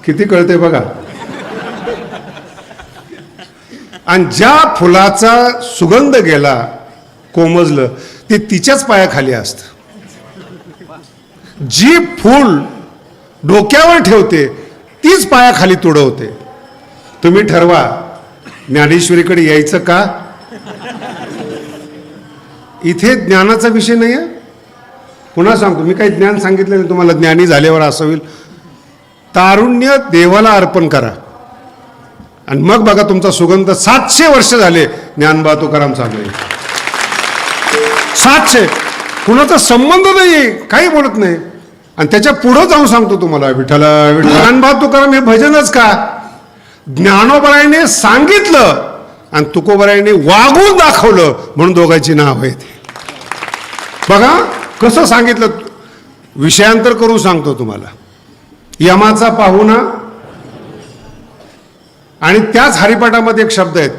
किती कळते बघा. आणि ज्या फुलाचा सुगंध गेला, कोमजलं, ते तिच्याच पायाखाली असतं. जी फूल डोक्यावर ठेवते तीच पायाखाली तुडवते. तुम्ही ठरवा ज्ञानेश्वरीकडे यायचं का. इथे ज्ञानाचा विषय नाही आहे. पुन्हा सांगतो, मी काही ज्ञान सांगितलं नाही तुम्हाला, ज्ञानी झाल्यावर असं होईल. तारुण्य देवाला अर्पण करा आणि मग बघा तुमचा सुगंध. 700 वर्ष झाले ज्ञानबा तुकाराम चालू आहे. 700. कुणाचा संबंध नाही, काही बोलत नाही. आणि त्याच्या पुढं जाऊन सांगतो तुम्हाला, विठ्ठला विठ्ठल. ज्ञानबा तुकाराम हे भजनच का. ज्ञानोबरायाने सांगितलं आणि तुकोबरायाने वागून दाखवलं म्हणून दोघांची नाव आहेत. बघा कसं सांगितलं. विषयांतर करून सांगतो तुम्हाला. यमाचा पाहुणा आणि त्याच हरिपाठामध्ये एक शब्द आहेत,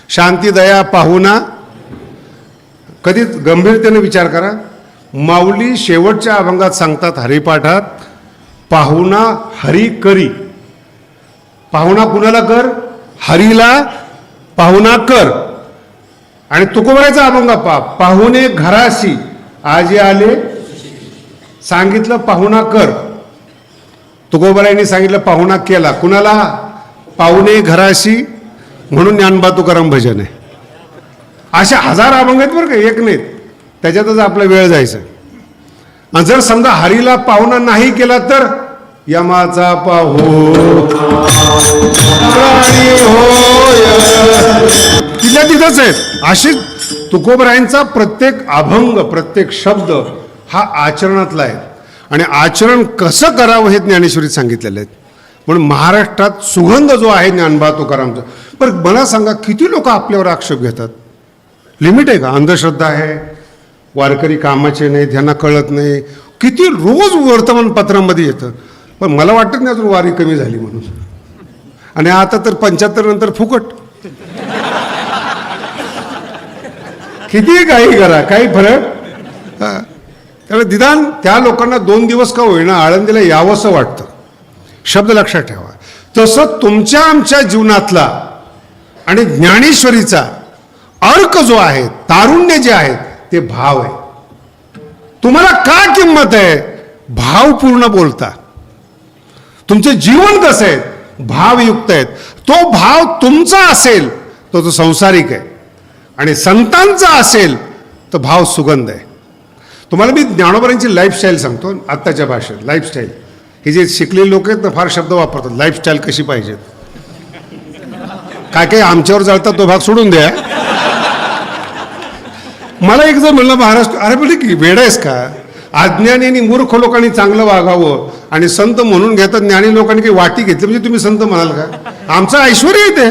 शांती दया पाहुणा. कधी गंभीरतेने विचार करा. माऊली शेवटच्या अभंगात सांगतात हरिपाठात, पाहुणा हरी करी. पाहुणा कुणाला कर, हरीला पाहुणा कर. आणि तुकोबरायचा अभंग पा, पाहुणे घराशी आजी आले, सांगितलं पाहुणा कर. तुकोबरायांनी सांगितलं पाहुणा केला. कुणाला, पाहुणे घराशी. म्हणून ज्ञानबा तुकाराम भजन आहे. अशा 1000 अभंग आहेत बरं का, एक नाहीत. त्याच्यातच आपला वेळ जायचा. आणि जर समजा हरीला पाहुणा नाही केला तर यमाचा तिथल्या तिथंच आहेत. अशी तुकोबरायांचा प्रत्येक अभंग, प्रत्येक शब्द हा आचरणातला आहे. आणि आचरण कसं करावं हे ज्ञानेश्वरीत सांगितलेलं आहे. म्हणून महाराष्ट्रात सुगंध जो आहे ज्ञानबा तुकारामचा. पण मला सांगा, किती लोक आपल्यावर आक्षेप घेतात. लिमिट आहे का. अंधश्रद्धा आहे, वारकरी कामाचे नाही, त्यांना कळत नाही. किती रोज वर्तमानपत्रामध्ये येतं. पण मला वाटत नाही अजून वारी कमी झाली म्हणून. आणि आता तर 75 नंतर फुकट. किती काही करा, काही फरक. त्यामुळे निदान त्या लोकांना 2 दिवस का होईना आळंदीला यावंसं वाटतं. शब्द लक्षात ठेवा. तसं तुमच्या आमच्या जीवनातला आणि ज्ञानेश्वरीचा अर्क जो आहे, तारुण्य जे आहे, ते भाव आहे. तुम्हाला का किंमत आहे, भावपूर्ण बोलता. तुमचे जीवन कसं आहे, भावयुक्त आहेत. तो भाव तुमचा असेल तर तो संसारिक आहे, आणि संतांचा असेल तर भाव सुगंध आहे. तुम्हाला मी ज्ञानोबरांची लाईफस्टाईल सांगतो आत्ताच्या भाषेत. लाईफस्टाईल हे जे शिकलेले लोक आहेत ना, फार शब्द वापरतात. लाईफस्टाईल कशी पाहिजेत, काय काय आमच्यावर जळतात तो भाग सोडून द्या. मला एक जर म्हणलं महाराष्ट्र, अरे बोलले की वेड आहेस का, अज्ञानी आणि मूर्ख लोकांनी चांगलं वागावं आणि संत म्हणून घेतात, ज्ञानी लोकांनी काही वाटी घेतली म्हणजे तुम्ही संत म्हणाल का. आमचं ऐश्वर्य येते.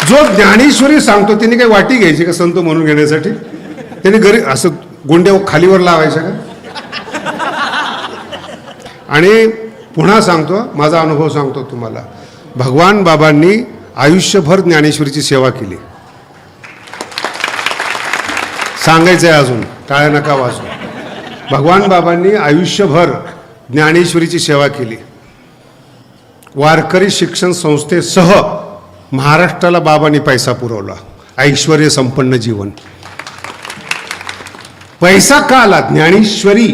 जो ज्ञानेश्वरी सांगतो त्यांनी काही वाटी घ्यायची का संत म्हणून घेण्यासाठी. त्यांनी घरी असं गोंड्या खालीवर लावायच्या का. आणि पुन्हा सांगतो, माझा अनुभव सांगतो तुम्हाला. भगवान बाबांनी आयुष्यभर ज्ञानेश्वरीची सेवा केली. सांगायचं आहे अजून, टाळ्या नका वाजू. भगवान बाबांनी आयुष्यभर ज्ञानेश्वरीची सेवा केली. वारकरी शिक्षण संस्थेसह महाराष्ट्राला बाबांनी पैसा पुरवला. ऐश्वर्य संपन्न जीवन. पैसा का आला, ज्ञानेश्वरी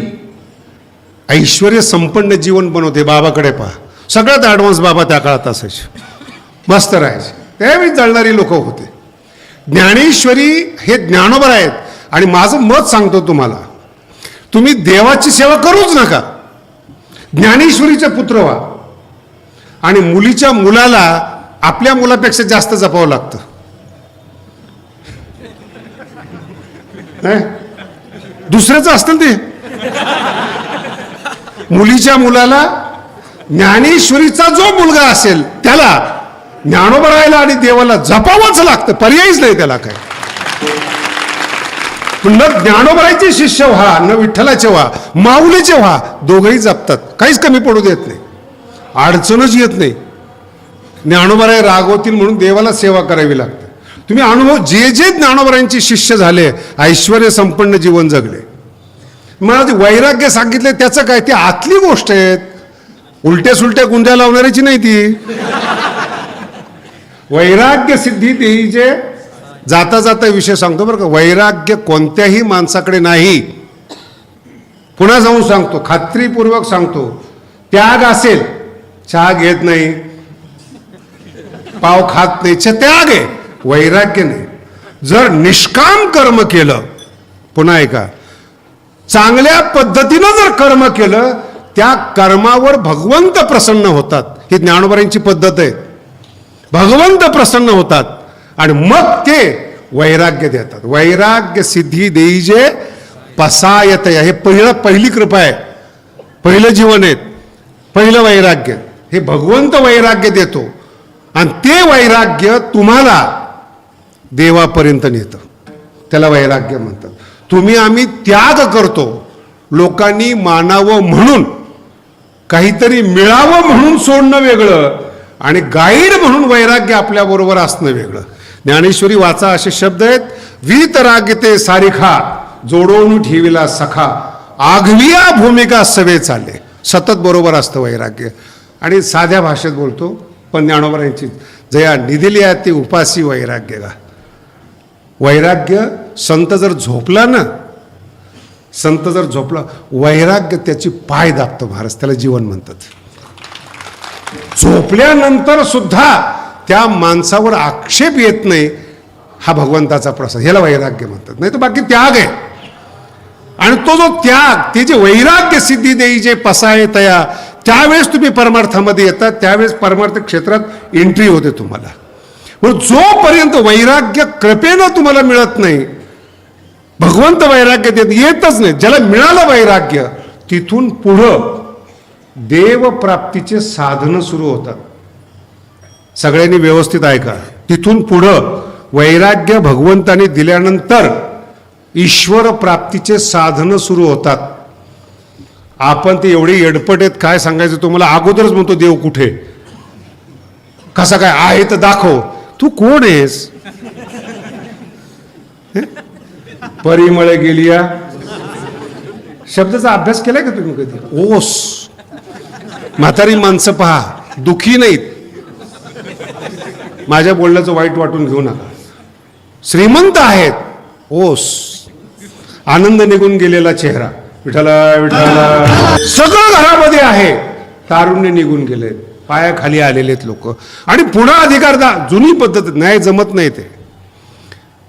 ऐश्वर्य संपन्न जीवन बनवते. बाबाकडे पहा, सगळ्यात ॲडव्हान्स बाबा त्या काळात असायचे, मस्त राहायचे. त्यावेळी जळणारी लोक होते. ज्ञानेश्वरी हे ज्ञानोबर आहेत. आणि माझं मत सांगतो तुम्हाला, तुम्ही देवाची सेवा करूच नका, ज्ञानेश्वरीचे पुत्र व्हा. आणि मुलीच्या मुलाला आपल्या मुलापेक्षा जास्त जपावं लागतं. दुसऱ्याचं असतं ते. मुलीच्या मुलाला ज्ञानेश्वरीचा जो मुलगा असेल त्याला ज्ञानोबा राहायला आणि देवाला जपावंच लागतं, पर्यायच नाही त्याला काय. न ज्ञानोबरायचे शिष्य व्हा, न विठ्ठलाचे व्हा, माऊलीचे व्हा, दोघंही जपतात, काहीच कमी पडू देत नाही, अडचणच येत नाही. ज्ञानोबराय रागवतील म्हणून देवाला सेवा करावी लागते. तुम्ही अनुभव, जे जे ज्ञानोबरायांचे शिष्य झाले ऐश्वर्य संपन्न जीवन जगले. मला ते वैराग्य सांगितले त्याचं काय, ती आतली गोष्ट आहे, उलट्या सुलट्या गुंड्या लावणाऱ्याची नाही ती. वैराग्य सिद्धी देईचे, जाता जाता विषय सांगतो बरं का, वैराग्य कोणत्याही माणसाकडे नाही. पुन्हा जाऊन सांगतो, खात्रीपूर्वक सांगतो, त्याग असेल, चहा घेत नाही, पाव खात नाही, त्याग आहे, वैराग्य नाही. जर निष्काम कर्म केलं, पुन्हा ऐका, चांगल्या पद्धतीनं जर कर्म केलं, त्या कर्मावर भगवंत प्रसन्न होतात. ही ज्ञानोबरांची पद्धत आहे. भगवंत प्रसन्न होतात आणि मग ते वैराग्य देतात. वैराग्य सिद्धी देईजे पसायत, हे पहिली कृपा आहे, पहिलं जीवन आहे, पहिलं वैराग्य. हे भगवंत वैराग्य देतो आणि ते वैराग्य तुम्हाला देवापर्यंत नेतं, त्याला वैराग्य म्हणतात. तुम्ही आम्ही त्याग करतो, लोकांनी मानावं म्हणून, काहीतरी मिळावं म्हणून सोडणं वेगळं आणि गाईड म्हणून वैराग्य आपल्या बरोबर असणं वेगळं. ज्ञानेश्वरी वाचा, असे शब्द आहेत, वीतराग्यते सारिखा, जोडून ठेविला सखा, आघविया भूमिका सवे चालले. सतत बरोबर असतं वैराग्य. आणि साध्या भाषेत बोलतो, पण ज्ञानोबरांची जया निदिल्या ते उपासी वैराग्य गा. वैराग्य संत जर झोपला ना, संत जर झोपला, वैराग्य त्याची पाय दाबतो महाराज, त्याला जीवन म्हणतात. झोपल्यानंतर सुद्धा त्या माणसावर आक्षेप येत नाही, हा भगवंताचा प्रसाद, ह्याला वैराग्य म्हणतात. नाही तर बाकी त्याग आहे. आणि तो जो त्याग, ते जे वैराग्य सिद्धी देई जे पसाय तया, त्यावेळेस तुम्ही परमार्थामध्ये येतात, त्यावेळेस परमार्थ क्षेत्रात एंट्री होते तुम्हाला. म्हणून जोपर्यंत वैराग्य कृपेनं तुम्हाला मिळत नाही, भगवंत वैराग्य देत येतच नाही, ज्याला मिळालं वैराग्य, तिथून पुढं देवप्राप्तीचे साधनं सुरू होतात. सगळ्यांनी व्यवस्थित ऐका. तिथून पुढं वैराग्य भगवंताने दिल्यानंतर ईश्वर प्राप्तीचे साधनं सुरू होतात. आपण ते एवढे येडपट आहेत, काय सांगायचं तुम्हाला. अगोदरच म्हणतो देव कुठे, कसा काय आहे तर दाखव. तू कोण आहेस? परिमळ गेलिया शब्दाचा अभ्यास केलाय का तुम्ही कधी? ओस, म्हातारी माणसं पहा, दुखी नाहीत. माझ्या बोलण्याचं वाईट वाटून घेऊ नका. श्रीमंत आहेत, ओस, आनंद निघून गेलेला चेहरा, विठाला विठाला, सगळं घरामध्ये आहे, तारुण्य निघून गेले, पायाखाली आलेलेत लोक. आणि पुन्हा अधिकार जुनी पद्धत, न्याय जमत नाही ते.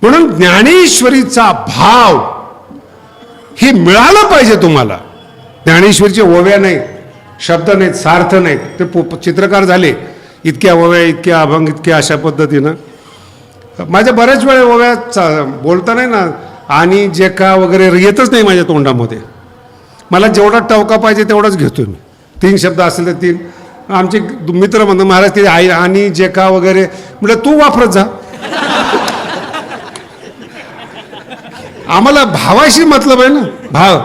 म्हणून ज्ञानेश्वरीचा भाव हे मिळालं पाहिजे तुम्हाला. ज्ञानेश्वरीचे ओव्या नाहीत, शब्द नाहीत, सार्थ नाहीत. ते चित्रकार झाले, इतक्या ओव्या, इतक्या अभंग, इतक्या अशा पद्धतीनं. माझ्या बऱ्याच वेळा ओव्या बोलता नाही ना, आणि जे का वगैरे येतच नाही माझ्या तोंडामध्ये. मला जेवढा टवका पाहिजे तेवढाच घेतो मी. 3 शब्द असेल तर 3. आमचे मित्र म्हणतात महाराज ते आई आणि जे का वगैरे, म्हटलं तू वापरत जा. आम्हाला भावाशी मतलब आहे ना, भाव.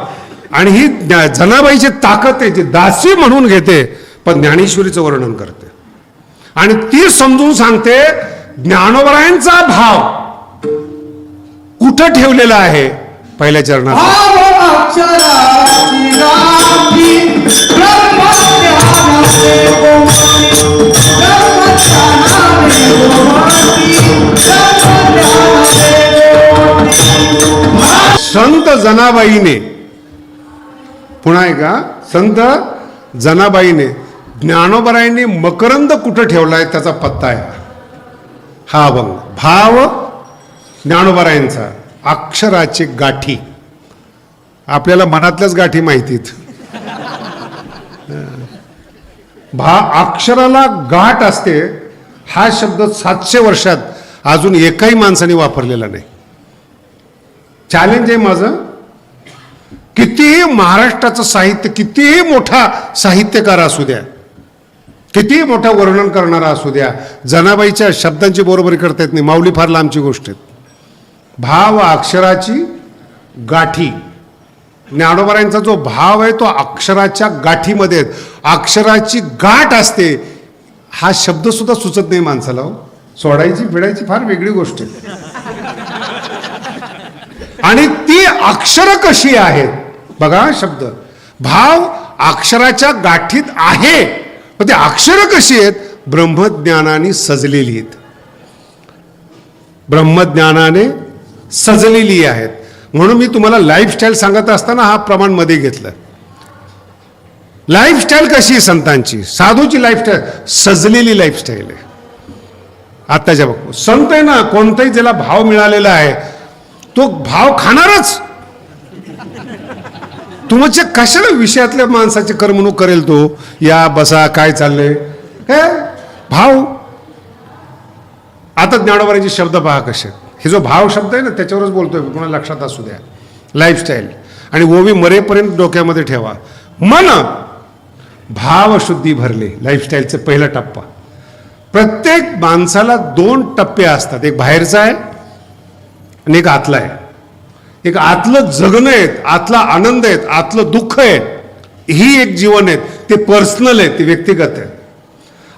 आणि ही जनाबाईची ताकद आहे, जी दासी म्हणून घेते पण ज्ञानेश्वरीचं वर्णन करते. आणि ती समजून सांगते ज्ञानोबरायांचा भाव कुठं ठेवलेला आहे. पहिल्या चरणात संत जनाबाईने, पुन्हा एकदा, संत जनाबाईने ज्ञानोबरायांनी मकरंद कुठं ठेवलाय त्याचा पत्ता आहे हा अभंग. भाव ज्ञानोबरायांचा, अक्षराची गाठी. आपल्याला मनातल्याच गाठी माहितीत. अक्षराला गाठ असते. हा शब्द 700 वर्षात अजून एकाही माणसाने वापरलेला नाही. चॅलेंज आहे माझं. कितीही महाराष्ट्राचं साहित्य, कितीही मोठा साहित्यकार असू द्या, किती मोठं वर्णन करणारा असू द्या, जनाबाईच्या शब्दांची बरोबरी करता येत नाही. माऊली फार लांबची गोष्ट आहे. भाव अक्षराची गाठी, ज्ञानोबारायांचा जो भाव आहे तो अक्षराच्या गाठीमध्ये, अक्षराची गाठ असते. हा शब्द सुद्धा सुचत नाही माणसाला. सोडायची फिडायची फार वेगळी गोष्ट आहे. आणि ती अक्षर कशी आहेत बघा. शब्द भाव अक्षराच्या गाठीत आहे, पण ते अक्षर कशी आहेत? ब्रह्मज्ञानाने सजलेली आहेत. ब्रह्मज्ञानाने सजलेली आहेत. म्हणून मी तुम्हाला लाईफस्टाईल सांगत असताना हा प्रमाण मध्ये घेतलं. लाईफस्टाईल कशी आहे संतांची? साधूची लाईफस्टाईल सजलेली लाईफस्टाईल आहे. आत्ताच्या बघ संत आहे ना, कोणताही ज्याला भाव मिळालेला आहे तो भाव खाणारच. तुमच्या कशाला विषयातल्या माणसाची करमणूक करेल तो? या बसा काय चाललंय काय भाव. आता ज्ञानोबारांचे शब्द पहा कसे. हे जो भाव शब्द आहे ना त्याच्यावरच बोलतोय, कोणाला लक्षात असू द्या. लाईफस्टाईल आणि ओवी मरेपर्यंत डोक्यामध्ये ठेवा. मन भावशुद्धी भरले, लाईफस्टाईलचा पहिला टप्पा. प्रत्येक माणसाला 2 टप्पे असतात, एक बाहेरचा आहे आणि एक आतला आहे. एक आतलं जगणं आहे, आतला आनंद आहे, आतलं दुःख आहे. ही एक जीवन आहे, ते पर्सनल आहे, ते व्यक्तिगत आहे.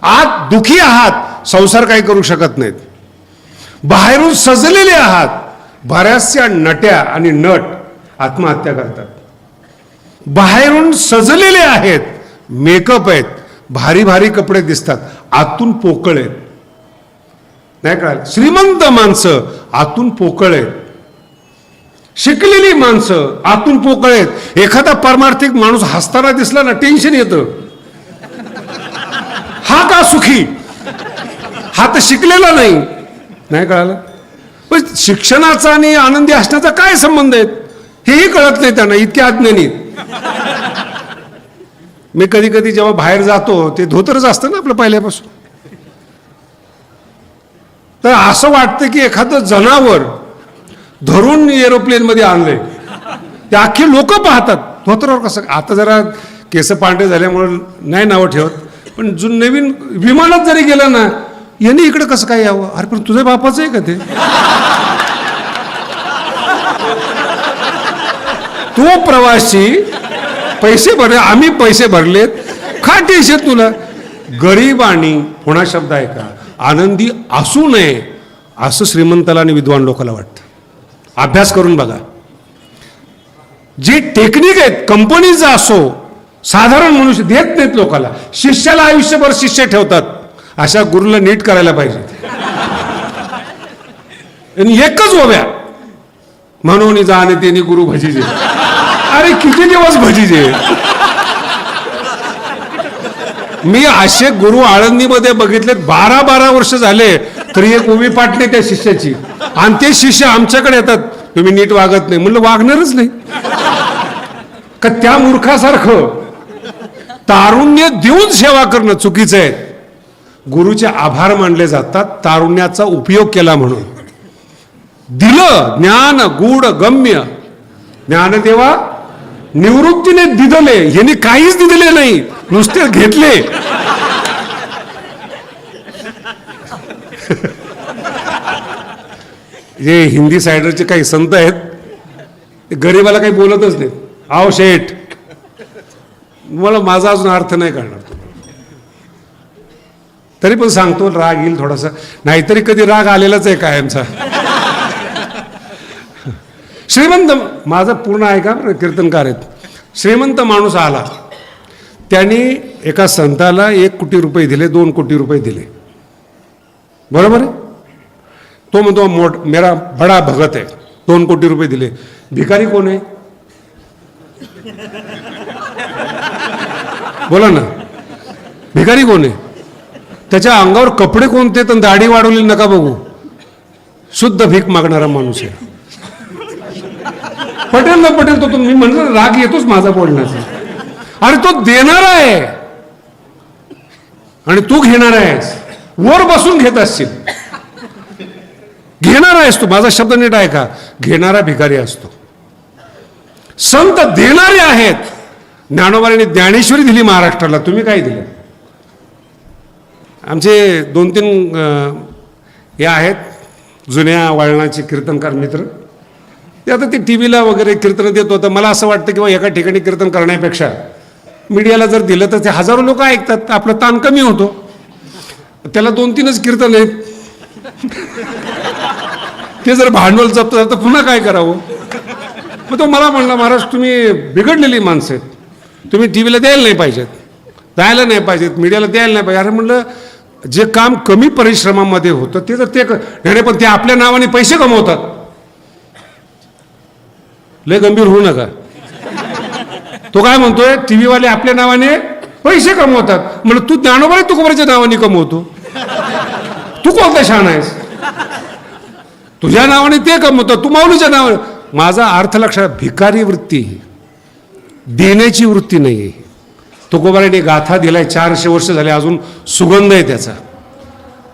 आत दुखी आहात, संसार काही करू शकत नाहीत. बाहेरून सजलेले आहात, बऱ्याचशा नट्या आणि नट आत्महत्या करतात. बाहेरून सजलेले आहेत, मेकअप आहेत, भारी भारी कपडे दिसतात, आतून पोकळ आहेत. नाही कळाल? श्रीमंत माणसं आतून पोकळ आहेत, शिकलेली माणसं आतून पोकळ आहेत. एखादा पारमार्थिक माणूस हसताना दिसला ना टेन्शन येतं. हा का सुखी? हा तर शिकलेला नाही. नाही कळालं? पण शिक्षणाचा आणि आनंदी असण्याचा काय संबंध आहे हेही कळत नाही त्यांना, इतके अज्ञानी. मी कधी कधी जेव्हा बाहेर जातो ते धोतरच असतं ना आपलं पहिल्यापासून. तर असं वाटतं की एखादं जनावर धरून एरोप्लेन मध्ये आणलंय. ते अख्खे लोक पाहतात धोतरावर कसं. आता जरा केस पांढरे झाल्यामुळे नाही नावं ठेवत, पण जो नवीन विमानात जरी गेलं ना, यांनी इकडे कसं काय यावं? अरे पण तुझ्या बापाचं आहे का ते? तो प्रवासी पैसे भरले, आम्ही पैसे भरलेत, का टेन्शन तुला? गरीब आणि पुन्हा शब्द आहे का, आनंदी असू नये असं श्रीमंताला आणि विद्वान लोकांना वाटतं. अभ्यास करून बघा. जे टेक्निक आहेत कंपनीचा असो, साधारण मनुष्य देत नाहीत लोकांना. शिष्याला आयुष्यभर शिष्य ठेवतात. अशा गुरुला नीट करायला पाहिजे. एकच ओव्या म्हणून जाणे त्यांनी गुरु भजीजे. अरे किती दिवस भजीजे? मी असे गुरु आळंदीमध्ये बघितले, 12-12 वर्ष झाले तरी एक उभी पाठ नाही त्या शिष्याची. आणि ते शिष्य आमच्याकडे येतात, तुम्ही नीट वागत नाही. म्हणलं वागणारच नाही का? त्या मूर्खासारखं तारुण्य देऊन सेवा करणं चुकीचं आहे. गुरुचे आभार मानले जातात तारुण्याचा उपयोग केला म्हणून. दिलं ज्ञान गूढ गम्य, ज्ञानदेवा निवृत्तीने दिदले, यांनी काहीच दिलेले नाही, नुसते घेतले. जे हिंदी सायडरचे काही संत आहेत ते गरीबाला काही बोलतच नाहीत. आव शेठ, मला माझा अजून अर्थ नाही कळणार, तरी पण सांगतो राग येईल थोडासा. नाहीतरी कधी राग आलेलाच आहे कायमचा. श्रीमंत, माझं पूर्ण ऐका, कीर्तनकार आहेत. श्रीमंत माणूस आला, त्यांनी एका संताला 1 कोटी रुपये दिले, 2 कोटी रुपये दिले, बरोबर आहे. तो म्हणतो मेरा बडा भगत आहे, 2 कोटी रुपये दिले. भिकारी कोण आहे? बोला ना, भिकारी कोण आहे? त्याच्या अंगावर कपडे कोणते, तर दाढी वाढवली नका बघू, शुद्ध भीक मागणारा माणूस आहे. पटेल ना पटेल तो, मी म्हणलं राग येतोच माझा बोलण्याचा. अरे तो देणारा आहे आणि तू घेणार आहेस, वर बसून घेत असशील. घेणार आहेस तू, माझा शब्द नीट आहे का? घेणारा भिकारी असतो. संत देणारे आहेत. ज्ञानोबाने ज्ञानेश्वरी दिली महाराष्ट्राला, तुम्ही काय दिलं? आमचे 2-3 हे आहेत जुन्या वळणाचे कीर्तनकार मित्र, ते आता ते टी व्हीला वगैरे कीर्तन देत होतं. मला असं वाटतं की एका ठिकाणी कीर्तन करण्यापेक्षा मीडियाला जर दिलं तर ते हजारो लोक ऐकतात, आपलं ताण कमी होतो. त्याला 2-3च कीर्तन आहेत, ते जर भांडवल जप्त झालं तर पुन्हा काय करावं. मग तो मला म्हणला, महाराज तुम्ही बिघडलेली माणसं आहेत, तुम्ही टी व्हीला द्यायला नाही पाहिजेत, द्यायला नाही पाहिजेत, मीडियाला द्यायला नाही पाहिजे. अरे म्हणलं जे काम कमी परिश्रमामध्ये होतं ते तर ते नाही, पण ते आपल्या नावाने पैसे कमवतात. लय गंभीर होऊ नका. तो काय म्हणतोय, टीव्ही वाले आपल्या नावाने पैसे कमवतात. म्हणलं तू ज्ञानोबा तुकोबाच्या नावाने कमवतो, तू कोणता शहाणा आहेस? तुझ्या नावाने ते कमवतो, तू माऊलीच्या नावाने. माझा अर्थ लक्षात, भिकारी वृत्ती, देण्याची वृत्ती नाही आहे. तुकोबाराने गाथा दिलाय, 400 वर्ष झाले, अजून सुगंध आहे त्याचा.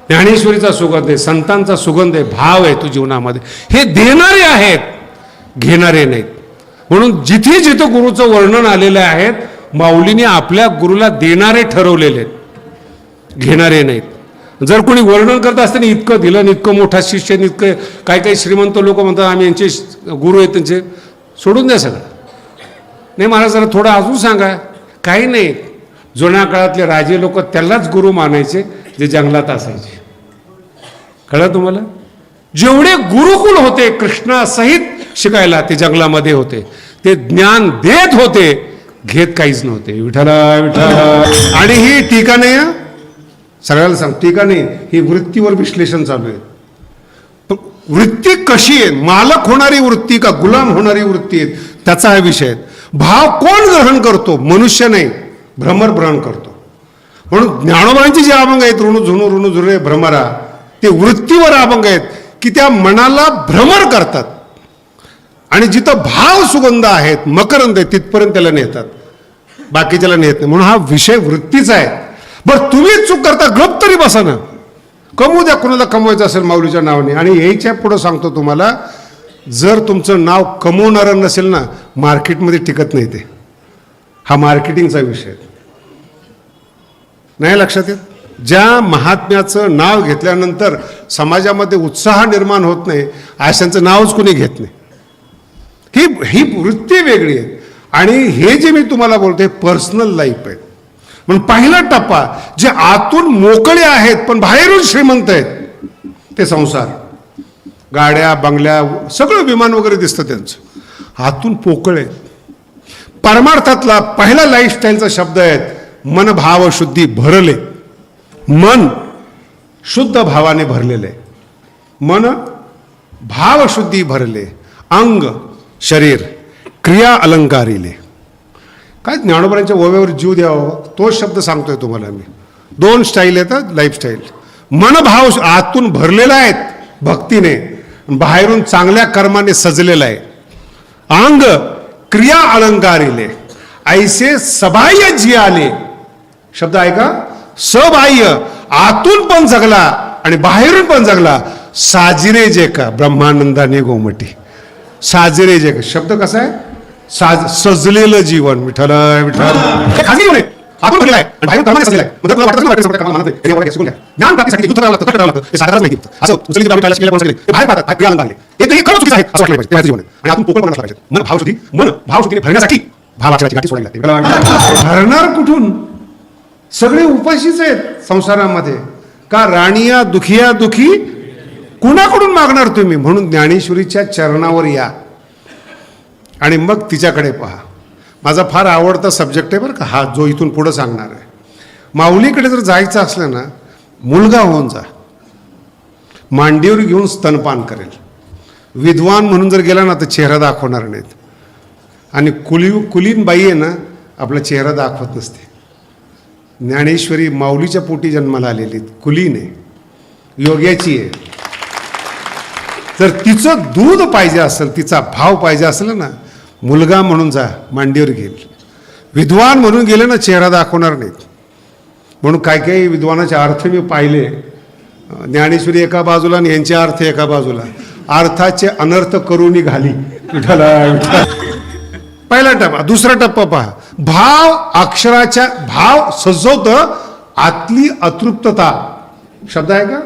ज्ञानेश्वरीचा सुगंध आहे, संतांचा सुगंध आहे, भाव आहे तो जीवनामध्ये. हे देणारे आहेत, घेणारे नाहीत. म्हणून जिथे जिथे गुरुचं वर्णन आलेलं आहे, माऊलीने आपल्या गुरुला देणारे ठरवलेले आहेत, घेणारे नाहीत. जर कोणी वर्णन करत असताना इतकं दिलं, इतकं मोठा शिष्य, इतकं काही श्रीमंत लोक म्हणतात आम्ही यांचे गुरु आहेत, त्यांचे सोडून द्या सगळं. नाही महाराज जरा थोडं अजून सांगा. काही नाही, जुन्या काळातले राजे लोक त्यालाच गुरु मानायचे जे जंगलात असायचे. कळलं तुम्हाला? जेवढे गुरुकुल होते कृष्णासहित शिकायला ते जंगलामध्ये होते, ते ज्ञान देत होते, घेत काहीच नव्हते. विठ्ठला विठ्ठला. आणि ही टीका नाही, सगळ्याला सांग, टीका नाही, ही वृत्तीवर विश्लेषण चालू आहे. वृत्ती कशी आहे, मालक होणारी वृत्ती का गुलाम होणारी वृत्ती आहे, त्याचा हा विषय आहे. भाव कोण ग्रहण करतो? मनुष्य नाही, भ्रमर ग्रहण करतो. म्हणून ज्ञानोबांची जी अभंग आहेत, ऋणू झुणू ऋणू झुरे भ्रमरा, ते वृत्तीवर अभंग आहेत की त्या मनाला भ्रमर करतात. आणि जिथं भाव सुगंध आहेत, मकरंद आहे, तिथपर्यंत त्याला नेतात, बाकीच्याला नेत नाही. म्हणून हा विषय वृत्तीचा आहे. बरं तुम्ही चूक करता, गप तरी बसा ना, कमवू द्या, कुणाला कमवायचं असेल माऊलीच्या नावाने. आणि यायच्या पुढं सांगतो तुम्हाला, जर तुमचं नाव कमवणारं नसेल ना, मार्केटमध्ये टिकत नाही ते. हा मार्केटिंगचा विषय नाही, लक्षात येत. ज्या महात्म्याचं नाव घेतल्यानंतर समाजामध्ये उत्साह निर्माण होत नाही, अशांचं नावच कोणी घेत नाही. ही वृत्ती वेगळी आहे. आणि हे जे मी तुम्हाला बोलतोय पर्सनल लाईफ आहे. म्हणून पहिला टप्पा, जे आतून मोकळे आहेत पण बाहेरून श्रीमंत आहेत, ते संसार, गाड्या बंगल्या, सगळं विमान वगैरे दिसतं त्यांचं, आतून पोकळे. परमार्थातला पहिला लाईफस्टाईलचा शब्द आहे, मन भाव शुद्धी भरले. मन शुद्ध भावाने भरलेले, मन भाव शुद्धी भरले, अंग शरीर क्रिया अलंकारिले. काय ज्ञानोबांच्या ओव्यावर जीव द्यावा, तोच शब्द सांगतोय तुम्हाला मी. 2 स्टाईल येतात लाईफस्टाईल. मन भाव आतून भरलेला आहेत भक्तीने, बाहेरून चांगल्या कर्माने सजलेला आहे. अंग क्रिया अलंकारिले, ऐसे सबाह्य जी आले. शब्द आहे का? सबाह्य, आतून पण जगला आणि बाहेरून पण जगला. साजिरे जे का ब्रह्मानंदाने गोमटी. साजिरे जे का शब्द कसा आहे? सजलेलं जीवन. विठ्ठल विठ्ठल. आपण भरलेला आहे आणि बाहेरून कर्माने सजलेला आहे. म्हणजे तुला वाटत असेल ज्ञान प्राप्तीसाठी युद्ध करावं लागतं, करावं लागतं, हे साधारण माहिती. असं उचलली बाहेर पाहतात, क्रिया अलंकार आले, हे खरं चुकीचं आहे असं वाटलं पाहिजे. ते जीवन आणि आपण पोकळ असलं पाहिजे. मन भावशुद्धीने भरण्यासाठी भावाची गाठी सोडायला लागते. भरणार कुठून? सगळे उपाशीच आहेत संसारामध्ये. का? राणीया दुखिया दुखी कुणाकडून मागणार तुम्ही? म्हणून ज्ञानेश्वरीच्या चरणावर या आणि मग तिच्याकडे पहा. माझा फार आवडता सब्जेक्ट आहे बरं का हा, जो इथून पुढं सांगणार आहे. माऊलीकडे जर जायचं असलं ना, मुलगा होऊन जा, मांडीवर घेऊन स्तनपान करेल. विद्वान म्हणून जर गेला ना तर चेहरा दाखवणार नाहीत. आणि कुलीन बाई आहे ना, आपला चेहरा दाखवत नसते. ज्ञानेश्वरी माऊलीच्या पोटी जन्माला आलेली कुलीन आहे, योग्याची आहे. जर तिचं दूध पाहिजे असेल, तिचा भाव पाहिजे असेल ना, मुलगा म्हणून जा, मांडीवर घेईल. विद्वान म्हणून गेले ना, चेहरा दाखवणार नाहीत. म्हणून काही काही विद्वानाचे अर्थ मी पाहिले. ज्ञानेश्वरी एका बाजूला आणि यांचे अर्थ एका बाजूला. अर्थाचे अनर्थ करून घाली. पहिला टप्पा. दुसरा टप्पा पहा. भाव अक्षराच्या भाव सजवतं, आतली अतृप्तता, शब्द आहे का,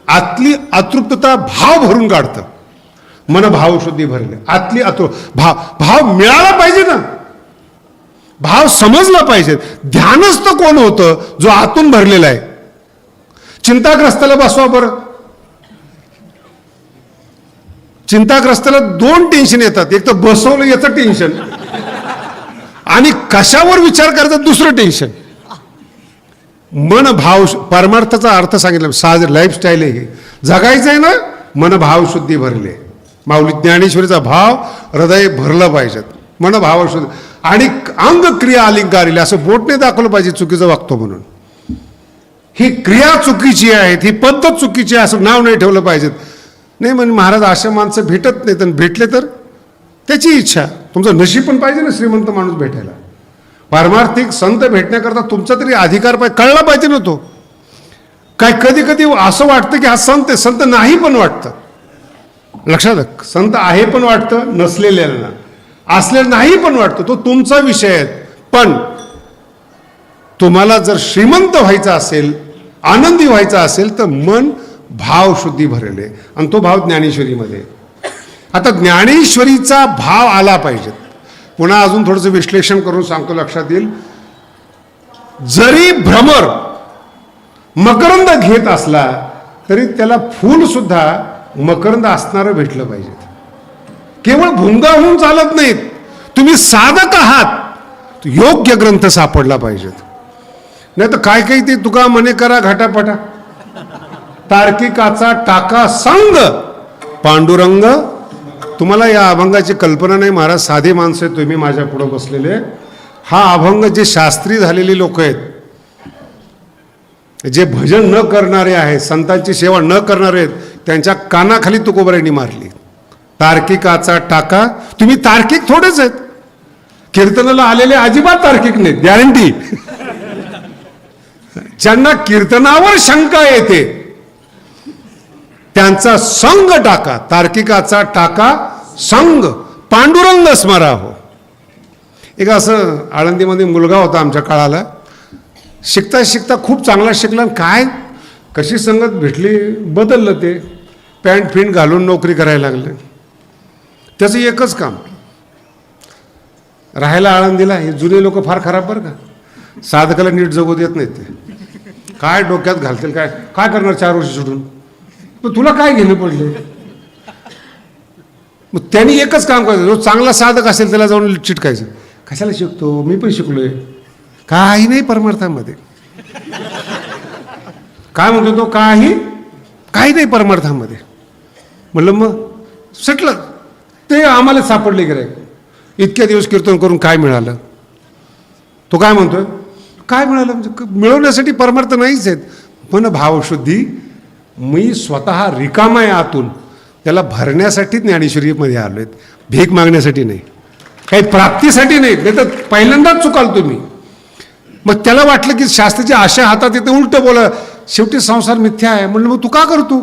आतली अतृप्तता भाव भरून काढतं. मन भावशुद्धी भरले. आतली भाव मिळाला पाहिजे ना, भाव समजला पाहिजे. ध्यानच तर कोण होतं जो आतून भरलेला आहे. चिंताग्रस्ताला बसवा बरं. चिंताग्रस्ताला दोन टेन्शन येतात, एक तर बसवलं याचं टेन्शन आणि कशावर विचार करायचा दुसरं टेन्शन. मन भाव, परमार्थाचा अर्थ सांगितलं, साज लाईफस्टाईल आहे, जगायचं आहे ना, मन भाव शुद्धी भरले. माऊली ज्ञानेश्वरीचा भाव हृदय भरलं पाहिजेत. मन भाव शुद्ध आणि अंग क्रिया अलंकारिले, असं बोटने दाखवलं पाहिजे चुकीचं वागतो म्हणून. ही क्रिया चुकीची आहेत, ही पद्धत चुकीची आहे असं नाव नाही ठेवलं पाहिजेत. नाही म्हणजे महाराज अशा माणसं भेटत नाहीत, आणि भेटले तर त्याची इच्छा. तुमचं नशीब पण पाहिजे ना श्रीमंत माणूस भेटायला. पारमार्थिक संत भेटण्याकरता तुमचा तरी अधिकार पाहिजे, कळला पाहिजे ना तो. काय कधी कधी असं वाटतं की हा संत आहे, संत नाही पण वाटतं. लक्षात आहे, संत आहे पण वाटतं नसलेल्याला, असलेलं नाही पण वाटतं. तो तुमचा विषय आहे. पण तुम्हाला जर श्रीमंत व्हायचं असेल, आनंदी व्हायचं असेल, तर मन भाव शुद्धी भरले, आणि तो भाव ज्ञानेश्वरीमध्ये. आता ज्ञानेश्वरीचा भाव आला पाहिजे. पुन्हा अजून थोडंसं विश्लेषण करून सांगतो, लक्षात येईल. जरी भ्रमर मकरंद घेत असला तरी त्याला फूल सुद्धा मकरंद असणारं भेटलं पाहिजे. केवळ भुंगा होऊन चालत नाहीत. तुम्ही साधक आहात, योग्य ग्रंथ सापडला पाहिजेत. नाही तर काय काही ते तुका म्हणे करा घाटापाटा, तार्किकाचा टाका संग पांडुरंग. तुम्हाला या अभंगाची कल्पना नाही महाराज, साधे माणसं आहेत तुम्ही माझ्या पुढे बसलेले. हा अभंग जे शास्त्री झालेली लोक आहेत, जे भजन न करणारे आहेत, संतांची सेवा न करणारे आहेत, त्यांच्या कानाखाली तुकोबारायांनी मारली. तार्किकाचा टाका. तुम्ही तार्किक थोडेच आहेत. कीर्तनाला आलेले अजिबात तार्किक नाहीत, गॅरंटी. ज्यांना कीर्तनावर शंका येते त्यांचा संग टाका. तार्किकाचा टाका संग पांडुरंग स्मरा हो. एक असं आळंदीमध्ये मुलगा होता आमच्या काळाला. शिकता शिकता खूप चांगला शिकला, काय कशी संगत भेटली बदललं ते. पॅन्ट फिंट घालून नोकरी करायला लागले. त्याचं एकच काम, राहायला आळंदीला. हे जुने लोक फार खराब बरं का, साधकाला नीट जगू देत नाहीत ते. काय डोक्यात घालतील, काय काय करणार 4 वर्ष सुटून, मग तुला काय घेणं पडले. मग त्यांनी एकच काम करायचं, जो चांगला साधक असेल त्याला जाऊन चिटकायचं. कशाला शिकतो, मी पण शिकलोय. काही नाही परमार्थामध्ये. काय म्हणतो तो, काही नाही परमार्थामध्ये. म्हणलं मग सटलं. ते आम्हाला सापडले गिरायक. इतक्या दिवस कीर्तन करून काय मिळालं. तो काय म्हणतोय, काय मिळालं म्हणजे मिळवण्यासाठी परमार्थ नाहीच आहेत. पण भावशुद्धी, मी स्वतः रिकामा आहे आतून, त्याला भरण्यासाठी ज्ञानेश्वरीमध्ये आलोय. भीक मागण्यासाठी नाही, काही प्राप्तीसाठी नाही. नाही तर पहिल्यांदाच चुकाल तुम्ही. मग त्याला वाटलं की शास्त्राची आशा हातात येते, उलट बोला. शेवटी संसार मिथ्या आहे. म्हणलं मग तू का करतो,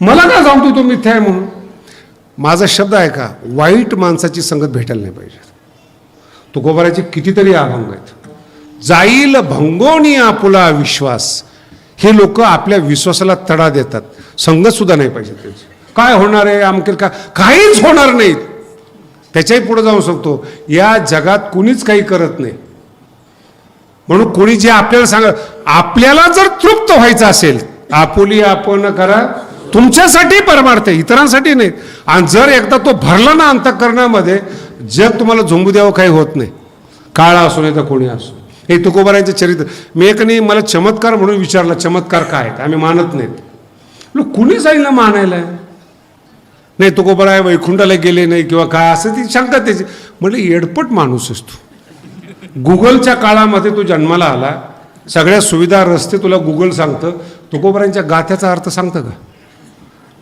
मला का सांगतो तो मिथ्या आहे म्हणून. माझा शब्द आहे का, वाईट माणसाची संगत भेटायला नाही पाहिजे. तुकोबाराचे कितीतरी अभंग आहेत. जाईल भंगोनी आपुला विश्वास. हे लोक आपल्या विश्वासाला तडा देतात. संगत सुद्धा नाही पाहिजे त्याची. काय होणार आहे आमके, काहीच होणार नाही. त्याच्याही पुढे जाऊ शकतो. या जगात कुणीच काही करत नाही. म्हणून कोणी जे आपल्याला आपल्याला जर तृप्त व्हायचं असेल, आपुली आपण करा. तुमच्यासाठी परमार्थ आहे, इतरांसाठी नाही. आणि जर एकदा तो भरला ना अंतःकरणामध्ये, जग तुम्हाला झोंबू द्यावं काही होत नाही. काळा असो नाही तर कोणी असो. हे तुकोबारायांचं चरित्र. मी एक नाही, मला चमत्कार म्हणून विचारला, चमत्कार काय आहेत, आम्ही मानत नाहीत. कुणी जाईल ना मानायला. नाही तुकोबाराय वैकुंठाला गेले नाही किंवा काय असं ती शंका त्याची. म्हणजे येडपट माणूस असतो. गुगलच्या काळामध्ये तू जन्माला आला, सगळ्या सुविधा रस्ते तुला गुगल सांगतं. तुकोबारायांच्या गाथ्याचा अर्थ सांगतं का,